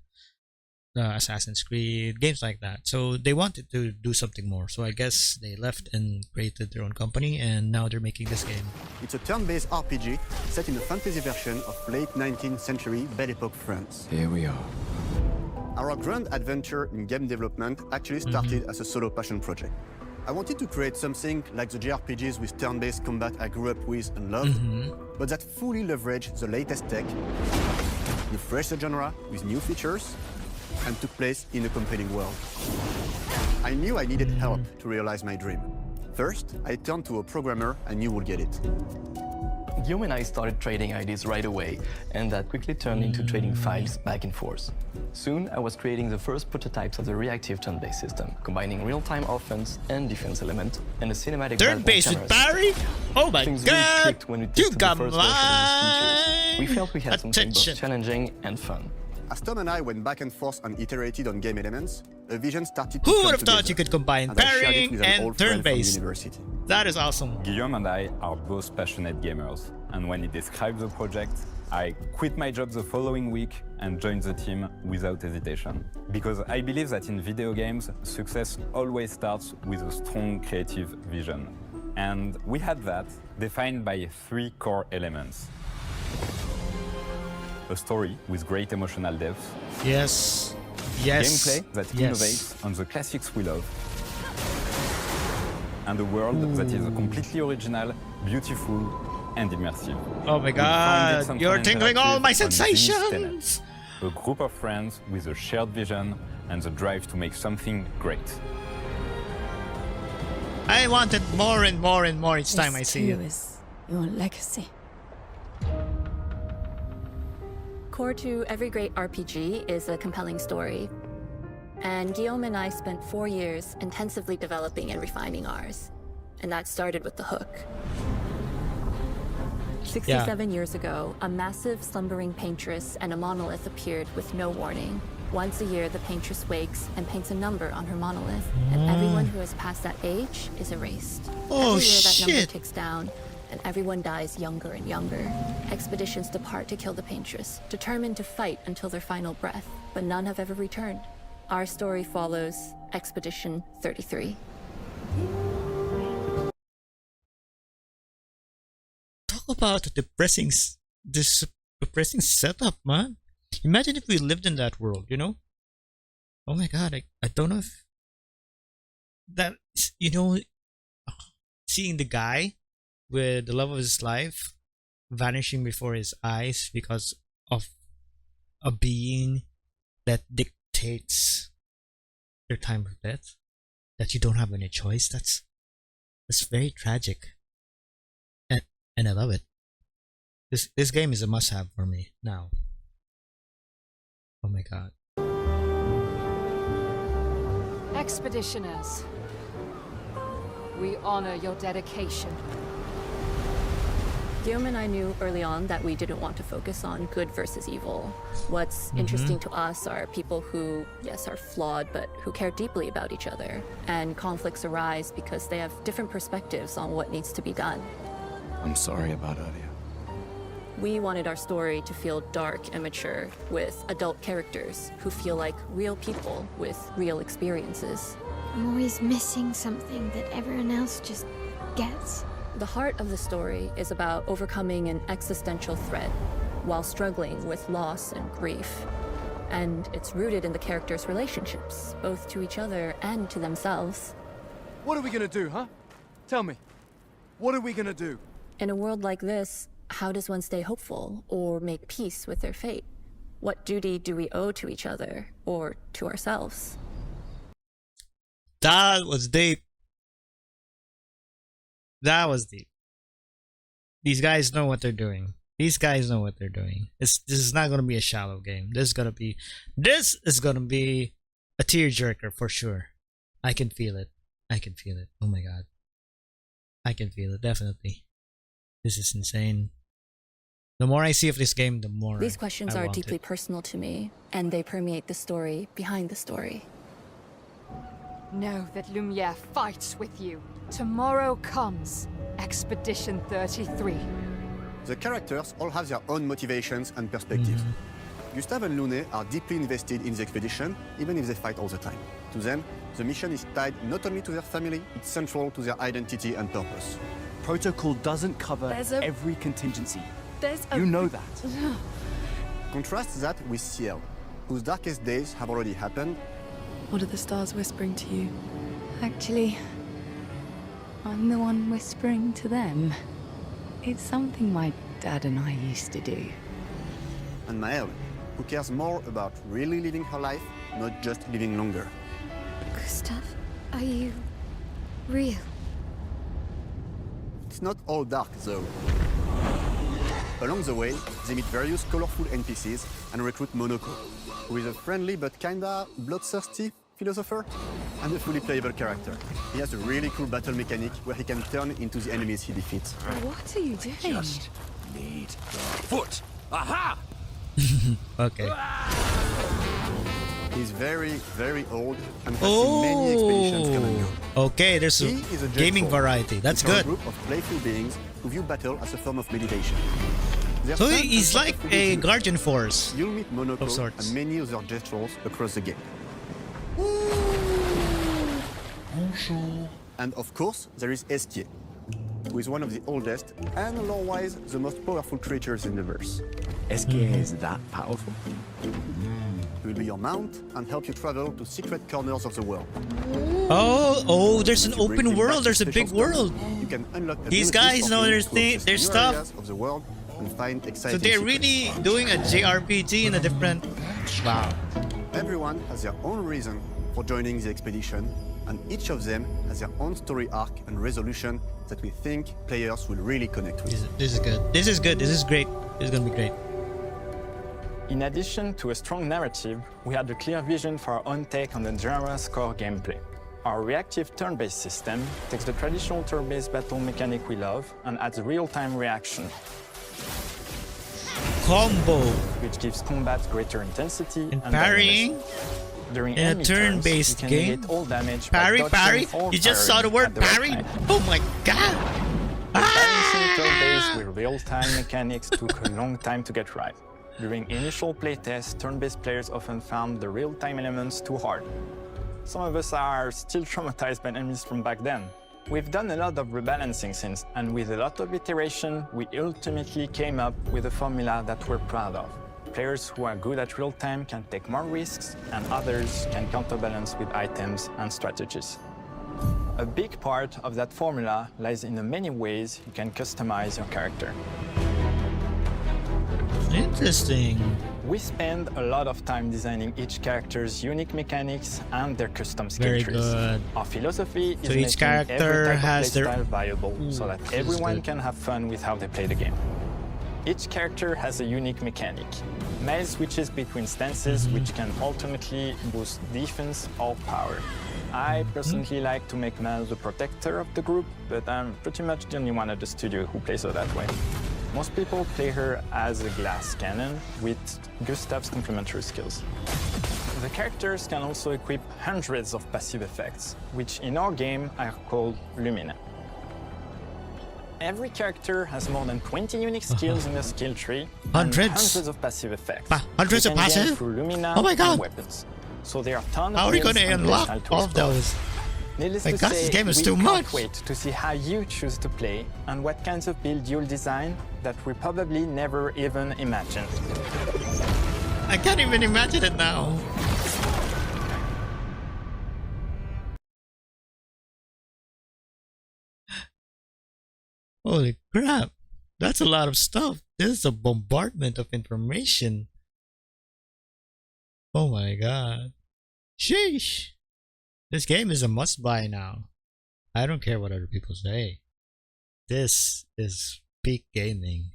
Speaker 1: Assassin's Creed, games like that. So they wanted to do something more. So I guess they left and created their own company, and now they're making this game.
Speaker 19: It's a turn-based RPG set in a fantasy version of late 19th century Belle Epoque France.
Speaker 5: Here we are.
Speaker 19: Our grand adventure in game development actually started as a solo passion project. I wanted to create something like the JRPGs with turn-based combat I grew up with and loved, but that fully leveraged the latest tech, refreshed the genre with new features, and took place in a compelling world. I knew I needed help to realize my dream. First, I turned to a programmer I knew would get it.
Speaker 20: Guillaume and I started trading ideas right away, and that quickly turned into trading files back and forth. Soon, I was creating the first prototypes of the reactive turn-based system, combining real-time offense and defense element, and a cinematic
Speaker 1: turn-based with Barry? Oh my
Speaker 20: Things
Speaker 1: god!
Speaker 20: really clicked when we tested the
Speaker 1: got
Speaker 20: first version of these features. We felt we had something
Speaker 1: attention.
Speaker 20: both challenging and fun.
Speaker 19: As Tom and I went back and forth and iterated on game elements, a vision started to
Speaker 1: Who
Speaker 19: come
Speaker 1: would have thought
Speaker 19: together,
Speaker 1: you could combine
Speaker 19: and I shared it
Speaker 1: parrying
Speaker 19: with an
Speaker 1: and
Speaker 19: old friend from
Speaker 1: turn-based?
Speaker 19: university.
Speaker 1: That is awesome.
Speaker 21: Guillaume and I are both passionate gamers, and when he described the project, I quit my job the following week and joined the team without hesitation. Because I believe that in video games, success always starts with a strong creative vision. And we had that, defined by 3 core elements. A story with great emotional depth.
Speaker 1: Yes. Yes.
Speaker 21: Gameplay that innovates on the classics we love. And a world that is completely original, beautiful, and immersive.
Speaker 1: Oh my god, you're tingling all my sensations!
Speaker 21: A group of friends with a shared vision and the drive to make something great.
Speaker 1: I wanted more and more and more each time I see it.
Speaker 22: Is your legacy. Core to every great RPG is a compelling story. And Guillaume and I spent 4 years intensively developing and refining ours. And that started with the hook. 67 years ago, a massive slumbering paintress and a monolith appeared with no warning. Once a year, the paintress wakes and paints a number on her monolith, and everyone who has passed that age is erased.
Speaker 1: Oh,
Speaker 22: Every year that number
Speaker 1: shit.
Speaker 22: ticks down, and everyone dies younger and younger. Expeditions depart to kill the paintress, determined to fight until their final breath, but none have ever returned. Our story follows Expedition 33.
Speaker 1: Talk about a depressing setup, man. Imagine if we lived in that world, you know? Oh my god, I don't know if that, you know, seeing the guy with the love of his life vanishing before his eyes because of a being that dictates your time of death, that you don't have any choice. That's very tragic, and I love it. This game is a must-have for me now. Oh my god.
Speaker 3: Expeditioners, we honor your dedication.
Speaker 22: Guillaume and I knew early on that we didn't want to focus on good versus evil. What's interesting to us are people who, yes, are flawed, but who care deeply about each other. And conflicts arise because they have different perspectives on what needs to be done.
Speaker 5: I'm sorry about Aria.
Speaker 22: We wanted our story to feel dark and mature, with adult characters who feel like real people with real experiences.
Speaker 4: I'm always missing something that everyone else just gets.
Speaker 22: The heart of the story is about overcoming an existential threat while struggling with loss and grief. And it's rooted in the characters' relationships, both to each other and to themselves.
Speaker 23: What are we gonna do, huh? Tell me. What are we gonna do?
Speaker 22: In a world like this, how does one stay hopeful or make peace with their fate? What duty do we owe to each other or to ourselves?
Speaker 1: That was deep. That was deep. These guys know what they're doing. These guys know what they're doing. This is not gonna be a shallow game. This is gonna be a tearjerker for sure. I can feel it. I can feel it. Oh my god. I can feel it, definitely. This is insane. The more I see of this game, the more
Speaker 22: These questions
Speaker 1: I
Speaker 22: are
Speaker 1: want
Speaker 22: deeply
Speaker 1: it.
Speaker 22: personal to me, and they permeate the story behind the story.
Speaker 3: Know that Lumiere fights with you. Tomorrow comes Expedition 33.
Speaker 19: The characters all have their own motivations and perspectives. Gustave and Lune are deeply invested in the expedition, even if they fight all the time. To them, the mission is tied not only to their family, it's central to their identity and purpose.
Speaker 18: Protocol doesn't cover every contingency. You know that.
Speaker 19: Contrast that with SPIEL, whose darkest days have already happened.
Speaker 24: What are the stars whispering to you? Actually, I'm the one whispering to them. It's something my dad and I used to do.
Speaker 19: And Maëlle, who cares more about really living her life, not just living longer.
Speaker 4: Gustav, are you real?
Speaker 19: It's not all dark, though. Along the way, they meet various colorful NPCs and recruit Monoko, who is a friendly but kinda bloodthirsty philosopher and a fully playable character. He has a really cool battle mechanic where he can turn into the enemies he defeats.
Speaker 24: What are you doing?
Speaker 14: Just need the foot. Aha!
Speaker 1: Okay.
Speaker 19: He's very, very old and has seen many expeditions come and go.
Speaker 1: Okay, there's a
Speaker 19: He is a
Speaker 1: gaming
Speaker 19: dreadful,
Speaker 1: variety. That's
Speaker 19: which are
Speaker 1: good.
Speaker 19: a group of playful beings who view battle as a form of meditation. Their
Speaker 1: So
Speaker 19: fun
Speaker 1: he's
Speaker 19: and
Speaker 1: like
Speaker 19: wonderful
Speaker 1: a
Speaker 19: incidents.
Speaker 1: Guardian Force
Speaker 19: You'll meet Monoko
Speaker 1: of sorts.
Speaker 19: and many other gestures across the game. And of course, there is Esquier, who is one of the oldest and lore-wise the most powerful creatures in the verse.
Speaker 18: Esquier is that powerful?
Speaker 19: He will be your mount and help you travel to secret corners of the world.
Speaker 1: Oh, there's an
Speaker 19: If you bring
Speaker 1: open
Speaker 19: him
Speaker 1: world.
Speaker 19: back
Speaker 1: There's a
Speaker 19: special
Speaker 1: big
Speaker 19: stuff,
Speaker 1: world.
Speaker 19: You can unlock
Speaker 1: These
Speaker 19: abilities
Speaker 1: guys
Speaker 19: for
Speaker 1: know
Speaker 19: him
Speaker 1: their
Speaker 19: to
Speaker 1: thing,
Speaker 19: access
Speaker 1: their
Speaker 19: new
Speaker 1: stuff.
Speaker 19: areas of the world and find exciting
Speaker 1: So they're
Speaker 19: secrets.
Speaker 1: really doing a JRPG in a different. Wow.
Speaker 19: Everyone has their own reason for joining the expedition, and each of them has their own story arc and resolution that we think players will really connect with.
Speaker 1: This is good. This is good. This is great. This is gonna be great.
Speaker 25: In addition to a strong narrative, we had a clear vision for our own take on the genre's core gameplay. Our reactive turn-based system takes the traditional turn-based battle mechanic we love and adds real-time reaction.
Speaker 1: combo
Speaker 25: which gives combat greater intensity
Speaker 1: and
Speaker 25: and
Speaker 1: parrying
Speaker 25: dynamism. During
Speaker 1: in a
Speaker 25: enemy turns,
Speaker 1: turn-based
Speaker 25: you can
Speaker 1: game.
Speaker 25: negate all damage
Speaker 1: Parry,
Speaker 25: by
Speaker 1: parry.
Speaker 25: dodging or
Speaker 1: You just saw the
Speaker 25: parrying
Speaker 1: word
Speaker 25: at right
Speaker 1: parry.
Speaker 25: time.
Speaker 1: Oh my god!
Speaker 25: Balancing turn-based with real-time mechanics took a long time to get right. During initial playtests, turn-based players often found the real-time elements too hard. Some of us are still traumatized by enemies from back then. We've done a lot of rebalancing since, and with a lot of iteration, we ultimately came up with a formula that we're proud of. Players who are good at real-time can take more risks, and others can counterbalance with items and strategies. A big part of that formula lies in the many ways you can customize your character.
Speaker 1: Interesting.
Speaker 25: We spend a lot of time designing each character's unique mechanics and their custom skill
Speaker 1: Very
Speaker 25: trees.
Speaker 1: good.
Speaker 25: Our philosophy is
Speaker 1: So each
Speaker 25: making
Speaker 1: character
Speaker 25: every type
Speaker 1: has
Speaker 25: of
Speaker 1: their-
Speaker 25: playstyle viable so that
Speaker 1: this is
Speaker 25: everyone
Speaker 1: good.
Speaker 25: can have fun with how they play the game. Each character has a unique mechanic. Melee switches between stances, which can ultimately boost defense or power. I personally like to make Mel the protector of the group, but I'm pretty much the only one at the studio who plays her that way. Most people play her as a glass cannon with Gustav's complementary skills. The characters can also equip hundreds of passive effects, which in our game are called Lumina. Every character has more than 20 unique skills in the skill tree
Speaker 1: Hundreds?
Speaker 25: and hundreds of passive effects.
Speaker 1: Hundreds
Speaker 25: You
Speaker 1: of
Speaker 25: can gain
Speaker 1: passive?
Speaker 25: through Lumina
Speaker 1: Oh my god!
Speaker 25: and weapons. So there are tons of
Speaker 1: How are we
Speaker 25: ways
Speaker 1: gonna
Speaker 25: and
Speaker 1: unlock
Speaker 25: playstyle to
Speaker 1: all of
Speaker 25: explore.
Speaker 1: those?
Speaker 25: Needless
Speaker 1: My
Speaker 25: to
Speaker 1: god,
Speaker 25: say,
Speaker 1: this game is
Speaker 25: we
Speaker 1: too
Speaker 25: can't
Speaker 1: much.
Speaker 25: wait to see how you choose to play and what kinds of build you'll design that we probably never even imagined.
Speaker 1: I can't even imagine it now. Holy crap. That's a lot of stuff. This is a bombardment of information. Oh my god. Sheesh. This game is a must buy now. I don't care what other people say. This is peak gaming.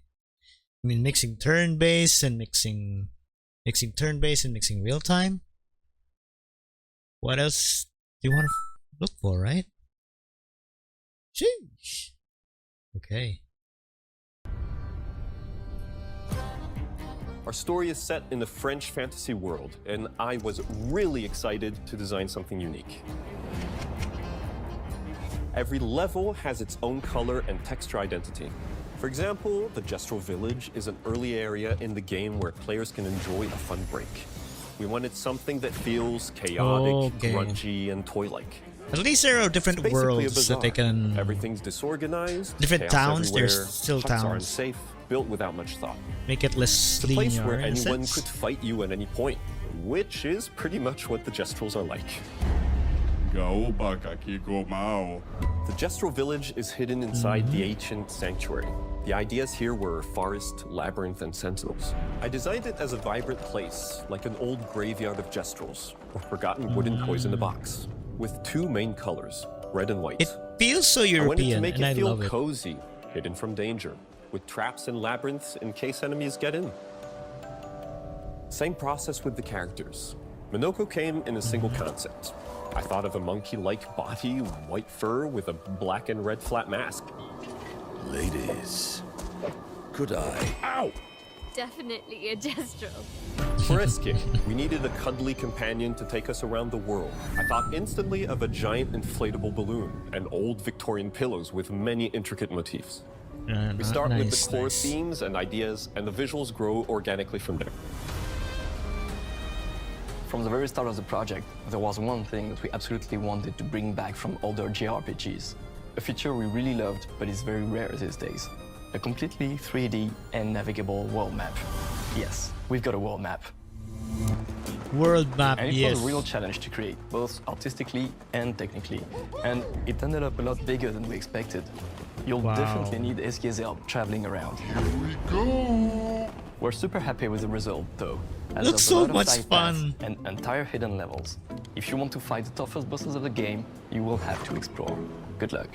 Speaker 1: I mean, mixing turn-based and mixing turn-based and mixing real-time. What else do you want to look for, right? Sheesh. Okay.
Speaker 6: Our story is set in the French fantasy world, and I was really excited to design something unique. Every level has its own color and texture identity. For example, the Gestural Village is an early area in the game where players can enjoy a fun break. We wanted something that feels chaotic,
Speaker 1: Okay.
Speaker 6: grungy, and toy-like.
Speaker 1: At least there are different
Speaker 6: It's basically a
Speaker 1: worlds that they
Speaker 6: bazaar.
Speaker 1: can.
Speaker 6: Everything's disorganized.
Speaker 1: Different
Speaker 6: chaos
Speaker 1: towns,
Speaker 6: everywhere,
Speaker 1: there's still
Speaker 6: huts are
Speaker 1: towns.
Speaker 6: unsafe, built without much thought.
Speaker 1: Make it less
Speaker 6: It's a place
Speaker 1: linear
Speaker 6: where
Speaker 1: in a
Speaker 6: anyone
Speaker 1: sense.
Speaker 6: could fight you at any point, which is pretty much what the Gestrals are like. The Gestral Village is hidden inside the ancient sanctuary. The ideas here were forest, labyrinth, and sentinels. I designed it as a vibrant place, like an old graveyard of Gestrals, or forgotten wooden toys in a box, with two main colors, red and white.
Speaker 1: It feels so
Speaker 6: I wanted to
Speaker 1: European,
Speaker 6: make
Speaker 1: and
Speaker 6: it
Speaker 1: I
Speaker 6: feel
Speaker 1: love it.
Speaker 6: cozy, hidden from danger, with traps and labyrinths in case enemies get in. Same process with the characters. Minoko came in a single concept. I thought of a monkey-like body, white fur with a black and red flat mask.
Speaker 14: Ladies, could I?
Speaker 6: Ow!
Speaker 4: Definitely a Gestral.
Speaker 6: For Eske, we needed a cuddly companion to take us around the world. I thought instantly of a giant inflatable balloon and old Victorian pillows with many intricate motifs. We start with the core themes and ideas, and the visuals grow organically from there.
Speaker 20: From the very start of the project, there was one thing that we absolutely wanted to bring back from older JRPGs. A feature we really loved, but is very rare these days. A completely 3D and navigable world map. Yes, we've got a world map.
Speaker 1: World map,
Speaker 20: And it
Speaker 1: yes.
Speaker 20: was a real challenge to create, both artistically and technically. And it ended up a lot bigger than we expected. You'll
Speaker 1: Wow.
Speaker 20: definitely need Eske's help traveling around. We're super happy with the result, though. As
Speaker 1: Looks
Speaker 20: there's a
Speaker 1: so
Speaker 20: lot of
Speaker 1: much
Speaker 20: side paths
Speaker 1: fun.
Speaker 20: and entire hidden levels. If you want to fight the toughest bosses of the game, you will have to explore. Good luck.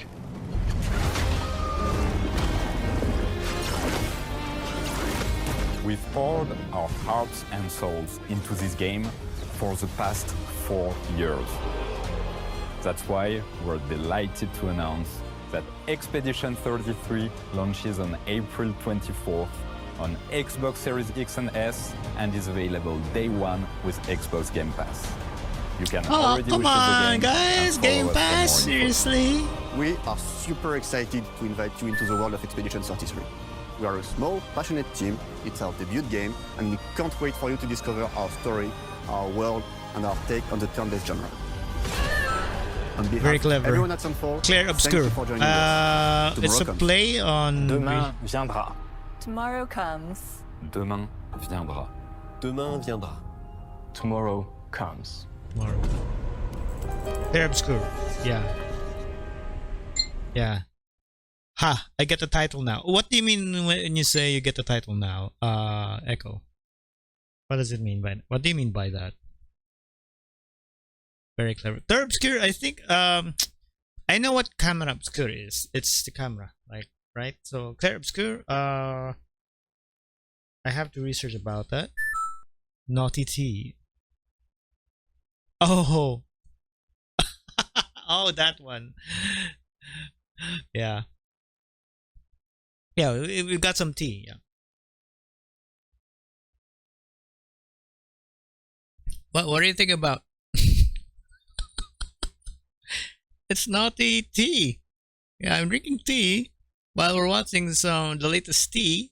Speaker 21: We've poured our hearts and souls into this game for the past 4 years. That's why we're delighted to announce that Expedition 33 launches on April 24th on Xbox Series X and S and is available day one with Xbox Game Pass. You can already
Speaker 1: come
Speaker 21: wish us the
Speaker 1: on,
Speaker 21: game
Speaker 1: guys!
Speaker 21: and
Speaker 1: Game
Speaker 21: follow us for
Speaker 1: Pass,
Speaker 21: more info.
Speaker 1: seriously?
Speaker 19: We are super excited to invite you into the world of Expedition 33. We are a small, passionate team, it's our debut game, and we can't wait for you to discover our story, our world, and our take on the turn-based genre. On behalf
Speaker 1: Very
Speaker 19: of
Speaker 1: clever.
Speaker 19: everyone at SANDFALL,
Speaker 1: Claire
Speaker 19: thank
Speaker 1: Obscure.
Speaker 19: you for joining us.
Speaker 1: It's a
Speaker 19: Tomorrow comes.
Speaker 1: play on.
Speaker 25: Demain viendra.
Speaker 11: Tomorrow comes.
Speaker 21: Demain viendra.
Speaker 6: Demain viendra.
Speaker 20: Tomorrow comes.
Speaker 1: Tomorrow. Claire Obscure. Yeah. Yeah. Ha! I get the title now. What do you mean when you say you get the title now? Echo. What does it mean by? What do you mean by that? Very clever. Claire Obscure. I think. I know what camera obscure is. It's the camera, like, right? So Claire Obscure. I have to research about that. Naughty T. Oh. Oh, that one. Yeah. Yeah, we've got some tea. Yeah. What do you think about? It's naughty tea. Yeah, I'm drinking tea while we're watching the latest tea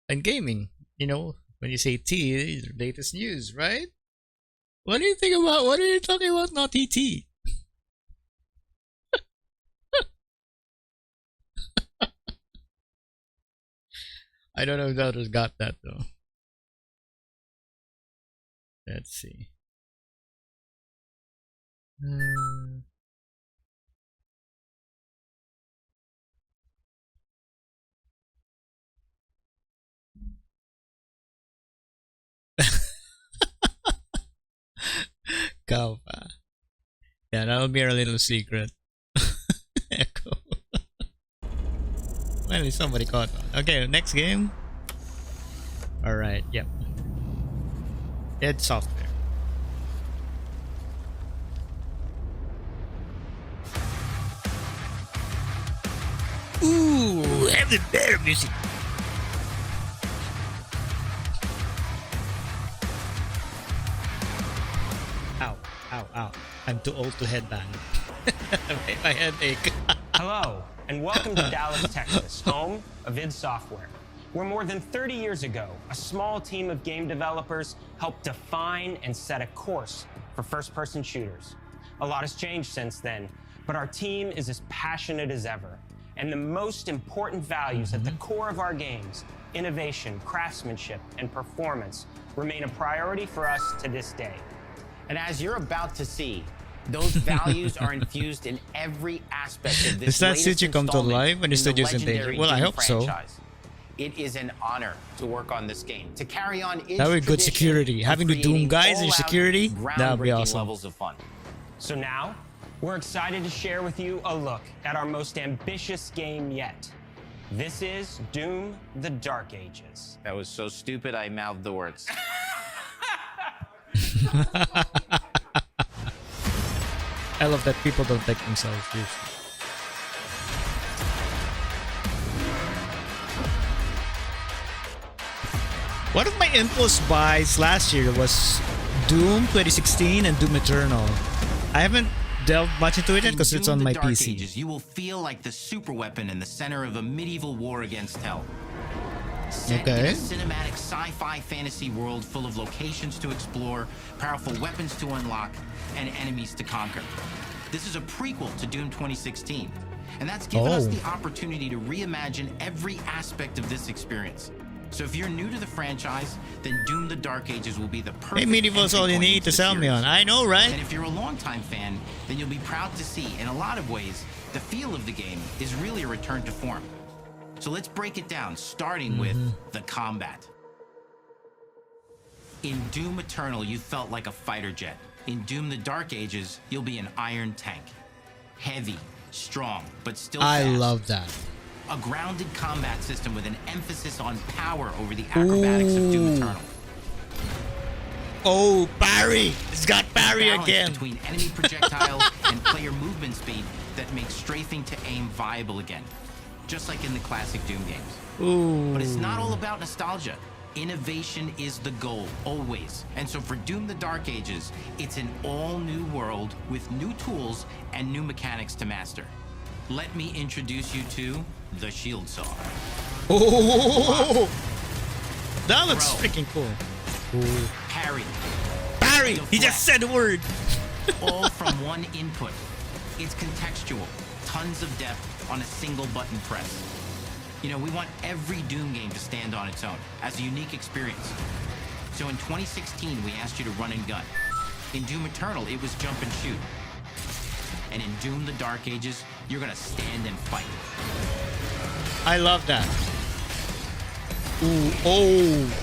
Speaker 1: and gaming. You know, when you say tea, the latest news, right? What do you think about? What are you talking about? Naughty tea. I don't know if others got that though. Let's see. Kalpa. Yeah, that'll be our little secret. Echo. Finally, somebody caught on. Okay, next game. Alright, yep. Ed Software. Ooh, have the better music. Ow, ow, ow. I'm too old to headbang. My headache.
Speaker 2: Hello, and welcome to Dallas, Texas, home of id Software, where more than 30 years ago, a small team of game developers helped define and set a course for first-person shooters. A lot has changed since then, but our team is as passionate as ever. And the most important values at the core of our games, innovation, craftsmanship, and performance, remain a priority for us to this day.
Speaker 7: And as you're about to see, those values are infused in every aspect of this
Speaker 1: Does that
Speaker 7: latest
Speaker 1: suit you come to
Speaker 7: installment
Speaker 1: life when you
Speaker 7: in the
Speaker 1: start using danger?
Speaker 7: legendary
Speaker 1: Well, I
Speaker 7: Doom
Speaker 1: hope so.
Speaker 7: franchise. It is an honor to work on this game, to carry on its
Speaker 1: That would be good
Speaker 7: tradition
Speaker 1: security.
Speaker 7: of
Speaker 1: Having the Doom
Speaker 7: creating
Speaker 1: guys in
Speaker 7: all-out,
Speaker 1: security, that would be
Speaker 7: groundbreaking
Speaker 1: awesome.
Speaker 7: levels of fun.
Speaker 2: So now, we're excited to share with you a look at our most ambitious game yet. This is Doom: The Dark Ages.
Speaker 7: That was so stupid I mouthed the words.
Speaker 1: I love that people don't take themselves seriously. One of my impulse buys last year was Doom 2016 and Doom Eternal. I haven't delved much into it yet because it's on my
Speaker 7: Dark
Speaker 1: PC.
Speaker 7: Ages, you will feel like the superweapon in the center of a medieval war against hell. Set in a cinematic sci-fi fantasy world full of locations to explore, powerful weapons to unlock, and enemies to conquer. This is a prequel to Doom 2016, and that's given us the opportunity to reimagine every aspect of this experience. So if you're new to the franchise, then Doom: The Dark Ages will be the perfect
Speaker 1: Hey, Medieval's all you need to sell me on. I know, right?
Speaker 7: And if you're a longtime fan, then you'll be proud to see, in a lot of ways, the feel of the game is really a return to form. So let's break it down, starting with the combat. In Doom Eternal, you felt like a fighter jet. In Doom: The Dark Ages, you'll be an iron tank. Heavy, strong, but still
Speaker 1: I
Speaker 7: fast.
Speaker 1: love that.
Speaker 7: A grounded combat system with an emphasis on power over the acrobatics of Doom Eternal.
Speaker 1: Oh, parry! It's got parry
Speaker 7: Balance
Speaker 1: again.
Speaker 7: between enemy projectiles and player movement speed that makes strafing to aim viable again. just like in the classic Doom games.
Speaker 1: Ooh.
Speaker 7: But it's not all about nostalgia. Innovation is the goal, always. And so for Doom the Dark Ages, it's an all-new world with new tools and new mechanics to master. Let me introduce you to the Shield Saw.
Speaker 1: Oh, that looks freaking cool. Ooh.
Speaker 7: Parry.
Speaker 1: Parry! He just said the word.
Speaker 7: All from one input. It's contextual, tons of depth on a single button press. You know, we want every Doom game to stand on its own as a unique experience. So in 2016, we asked you to run and gun. In Doom Eternal, it was jump and shoot. And in Doom the Dark Ages, you're gonna stand and fight.
Speaker 1: I love that. Ooh, oh.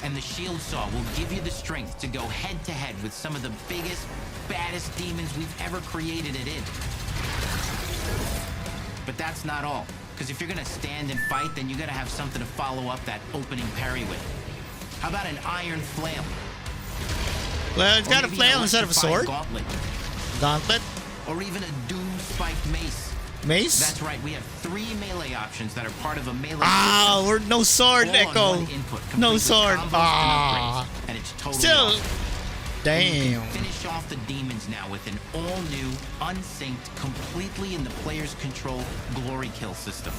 Speaker 7: And the Shield Saw will give you the strength to go head to head with some of the biggest, baddest demons we've ever created at id. But that's not all. Because if you're gonna stand and fight, then you gotta have something to follow up that opening parry with. How about an iron flail?
Speaker 1: Well, it's got a flail instead of a sword. Gauntlet.
Speaker 7: Or even a Doom spiked mace.
Speaker 1: Mace?
Speaker 7: That's right, we have 3 melee options that are part of a melee
Speaker 1: Ah, we're no sword, Echo. No sword. Ah.
Speaker 7: And it's totally
Speaker 1: still.
Speaker 7: awesome.
Speaker 1: Damn.
Speaker 7: Finish off the demons now with an all-new, unsynced, completely in the player's control glory kill system.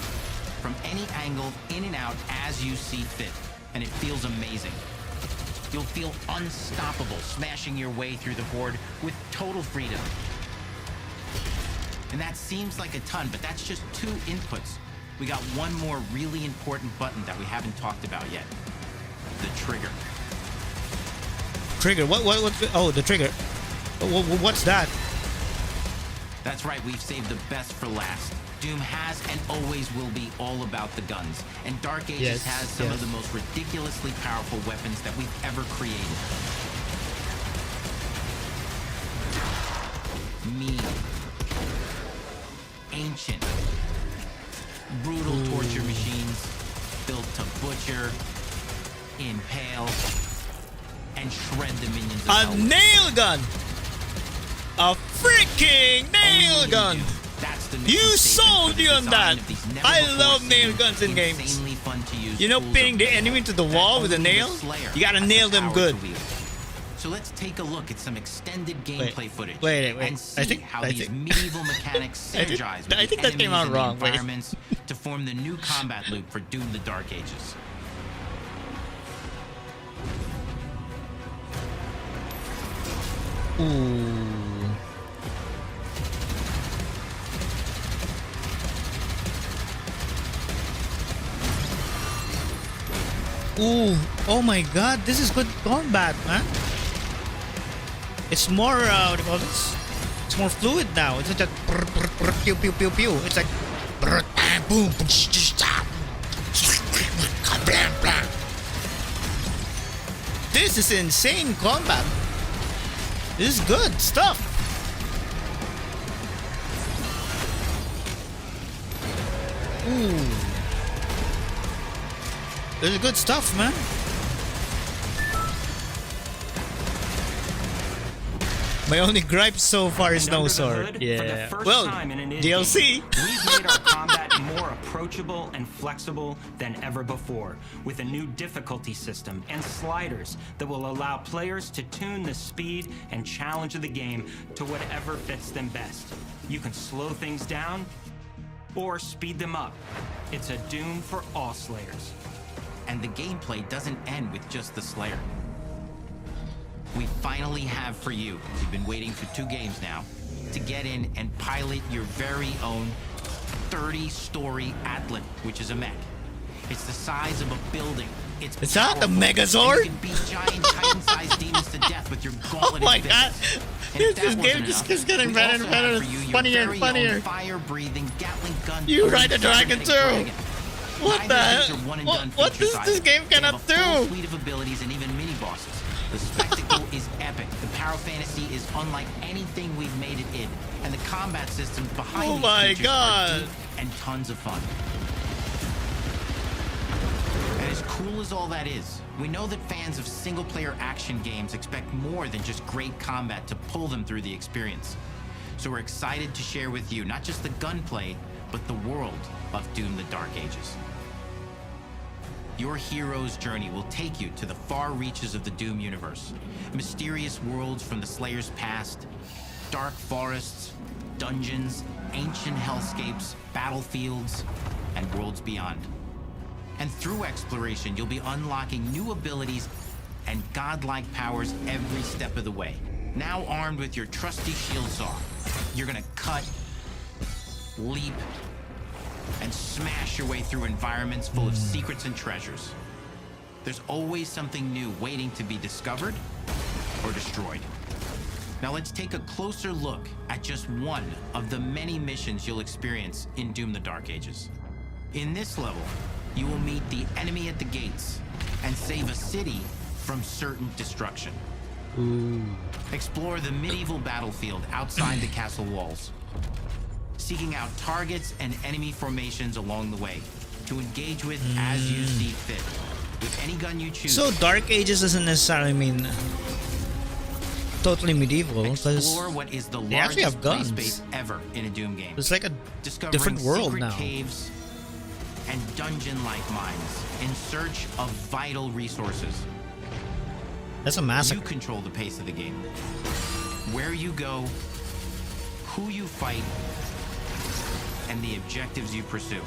Speaker 7: From any angle, in and out, as you see fit. And it feels amazing. You'll feel unstoppable smashing your way through the horde with total freedom. And that seems like a ton, but that's just 2 inputs. We got one more really important button that we haven't talked about yet. The trigger.
Speaker 1: Trigger? What? Oh, the trigger. What's that?
Speaker 7: That's right, we've saved the best for last. Doom has and always will be all about the guns. And Dark Ages has some of the most ridiculously powerful weapons that we've ever created. Mean. Ancient. Brutal torture machines built to butcher, impale, and shred the minions of hell.
Speaker 1: A nail gun! A freaking nail gun! You sold me on that! I love nail guns in games. You know, pinning the enemy to the wall with a nail? You gotta nail them good.
Speaker 7: So let's take a look at some extended gameplay footage.
Speaker 1: Wait.
Speaker 7: And see how these medieval mechanics synergize with the
Speaker 1: that came out
Speaker 7: enemies and
Speaker 1: wrong.
Speaker 7: the environments to form the new combat loop for Doom the Dark Ages.
Speaker 1: Ooh. Ooh, oh my god, this is good combat, man. It's more, what do you call this? It's more fluid now. It's not just pew pew pew pew. It's like boom. This is insane combat. This is good stuff. Ooh. This is good stuff, man. My only gripe so far is no sword. Yeah. Well, DLC.
Speaker 2: We've made our combat more approachable and flexible than ever before, with a new difficulty system and sliders that will allow players to tune the speed and challenge of the game to whatever fits them best. You can slow things down or speed them up. It's a Doom for all Slayers.
Speaker 7: And the gameplay doesn't end with just the Slayer. We finally have for you, you've been waiting for 2 games now, to get in and pilot your very own 30-story Atlan, which is a mech. It's the size of a building.
Speaker 1: It's not the Megazord?
Speaker 7: You can beat giant Titan-sized demons to death with your gauntlet.
Speaker 1: Oh my god! This game just keeps getting better and better, funnier and funnier.
Speaker 7: Fire-breathing Gatling gun.
Speaker 1: You ride the dragon too! What the hell? What does this game cannot do?
Speaker 7: A suite of abilities and even mini-bosses. The spectacle is epic. The Power Fantasy is unlike anything we've made it in. And the combat systems behind these features are deep and tons of fun. And as cool as all that is, we know that fans of single-player action games expect more than just great combat to pull them through the experience. So we're excited to share with you not just the gunplay, but the world of Doom: The Dark Ages. Your hero's journey will take you to the far reaches of the Doom universe. Mysterious worlds from the Slayer's past, dark forests, dungeons, ancient hellscapes, battlefields, and worlds beyond. And through exploration, you'll be unlocking new abilities and godlike powers every step of the way. Now armed with your trusty shield saw, you're gonna cut, leap, and smash your way through environments full of secrets and treasures. There's always something new waiting to be discovered or destroyed. Now let's take a closer look at just one of the many missions you'll experience in Doom: The Dark Ages. In this level, you will meet the enemy at the gates and save a city from certain destruction. Explore the medieval battlefield outside the castle walls, seeking out targets and enemy formations along the way to engage with as you see fit, with any gun you choose.
Speaker 1: So Dark Ages doesn't necessarily mean totally medieval, because
Speaker 7: what is the
Speaker 1: they actually have guns.
Speaker 7: Space ever in a Doom game.
Speaker 1: It's like a different world
Speaker 7: secret
Speaker 1: now.
Speaker 7: Caves and dungeon-like mines in search of vital resources.
Speaker 1: That's a massacre.
Speaker 7: You control the pace of the game. Where you go, who you fight, and the objectives you pursue.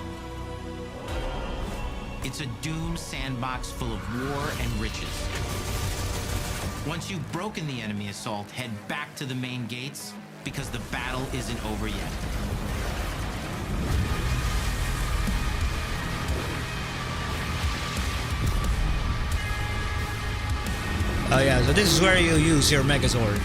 Speaker 7: It's a Doom sandbox full of war and riches. Once you've broken the enemy assault, head back to the main gates, because the battle isn't over yet.
Speaker 1: Oh yeah, so this is where you use your Megazord.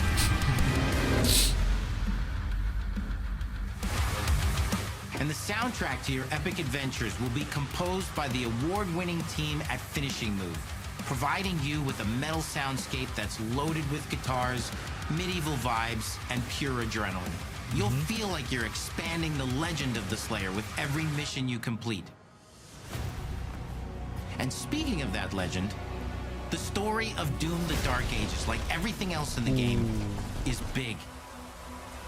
Speaker 7: And the soundtrack to your epic adventures will be composed by the award-winning team at Finishing Move, providing you with a metal soundscape that's loaded with guitars, medieval vibes, and pure adrenaline. You'll feel like you're expanding the legend of the Slayer with every mission you complete. And speaking of that legend, the story of Doom: The Dark Ages, like everything else in the game, is big.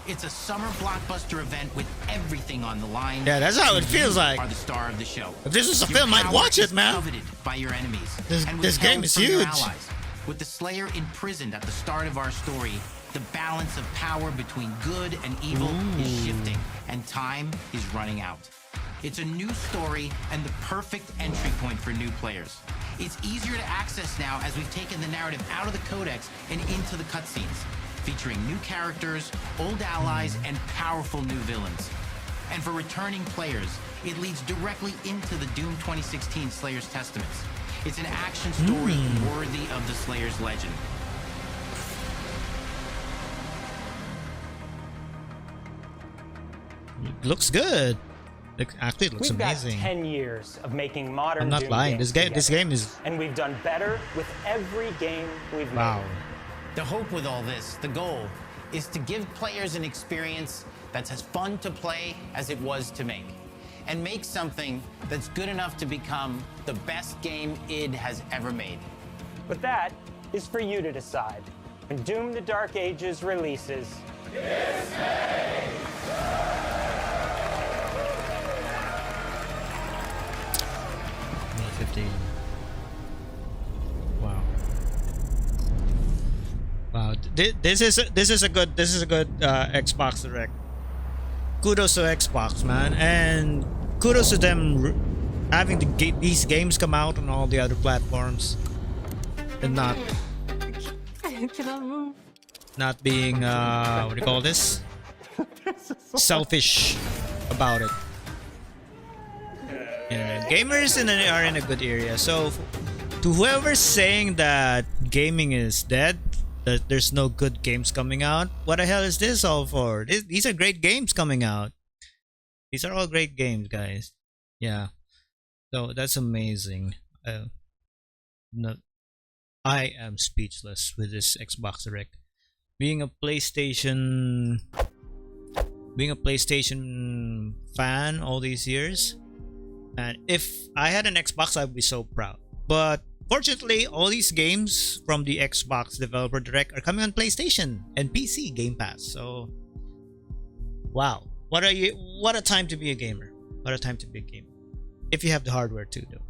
Speaker 7: It's a summer blockbuster event with everything on the line.
Speaker 1: Yeah, that's how it feels like.
Speaker 7: Are the star of the show.
Speaker 1: If this was a film, I'd watch it, man.
Speaker 7: Coveted by your enemies.
Speaker 1: This game is huge.
Speaker 7: Allies. With the Slayer imprisoned at the start of our story, the balance of power between good and evil is shifting, and time is running out. It's a new story and the perfect entry point for new players. It's easier to access now as we've taken the narrative out of the codex and into the cutscenes, featuring new characters, old allies, and powerful new villains. And for returning players, it leads directly into the Doom 2016 Slayer's Testaments. It's an action story worthy of the Slayer's legend.
Speaker 1: Looks good. Actually, it looks
Speaker 2: We've
Speaker 1: amazing.
Speaker 2: got 10 years of making modern
Speaker 1: I'm not
Speaker 2: Doom
Speaker 1: lying.
Speaker 2: games
Speaker 1: This game is.
Speaker 2: and we've done better with every game we've
Speaker 1: Wow.
Speaker 2: made.
Speaker 7: The hope with all this, the goal, is to give players an experience that's as fun to play as it was to make, and make something that's good enough to become the best game id has ever made.
Speaker 2: But that is for you to decide. When Doom: The Dark Ages releases,
Speaker 1: 15. Wow. Wow. This is a good Xbox Direct. Kudos to Xbox, man, and kudos to them having these games come out on all the other platforms, and not
Speaker 16: I cannot move.
Speaker 1: not being what do you call this? Selfish about it. Yeah, gamers are in a good area. So to whoever's saying that gaming is dead, that there's no good games coming out, what the hell is this all for? These are great games coming out. These are all great games, guys. Yeah. So that's amazing. No, I am speechless with this Xbox Direct. Being a PlayStation fan all these years, and if I had an Xbox, I'd be so proud. But fortunately, all these games from the Xbox Developer Direct are coming on PlayStation and PC Game Pass. So Wow. What a time to be a gamer. What a time to be a gamer. If you have the hardware too, though.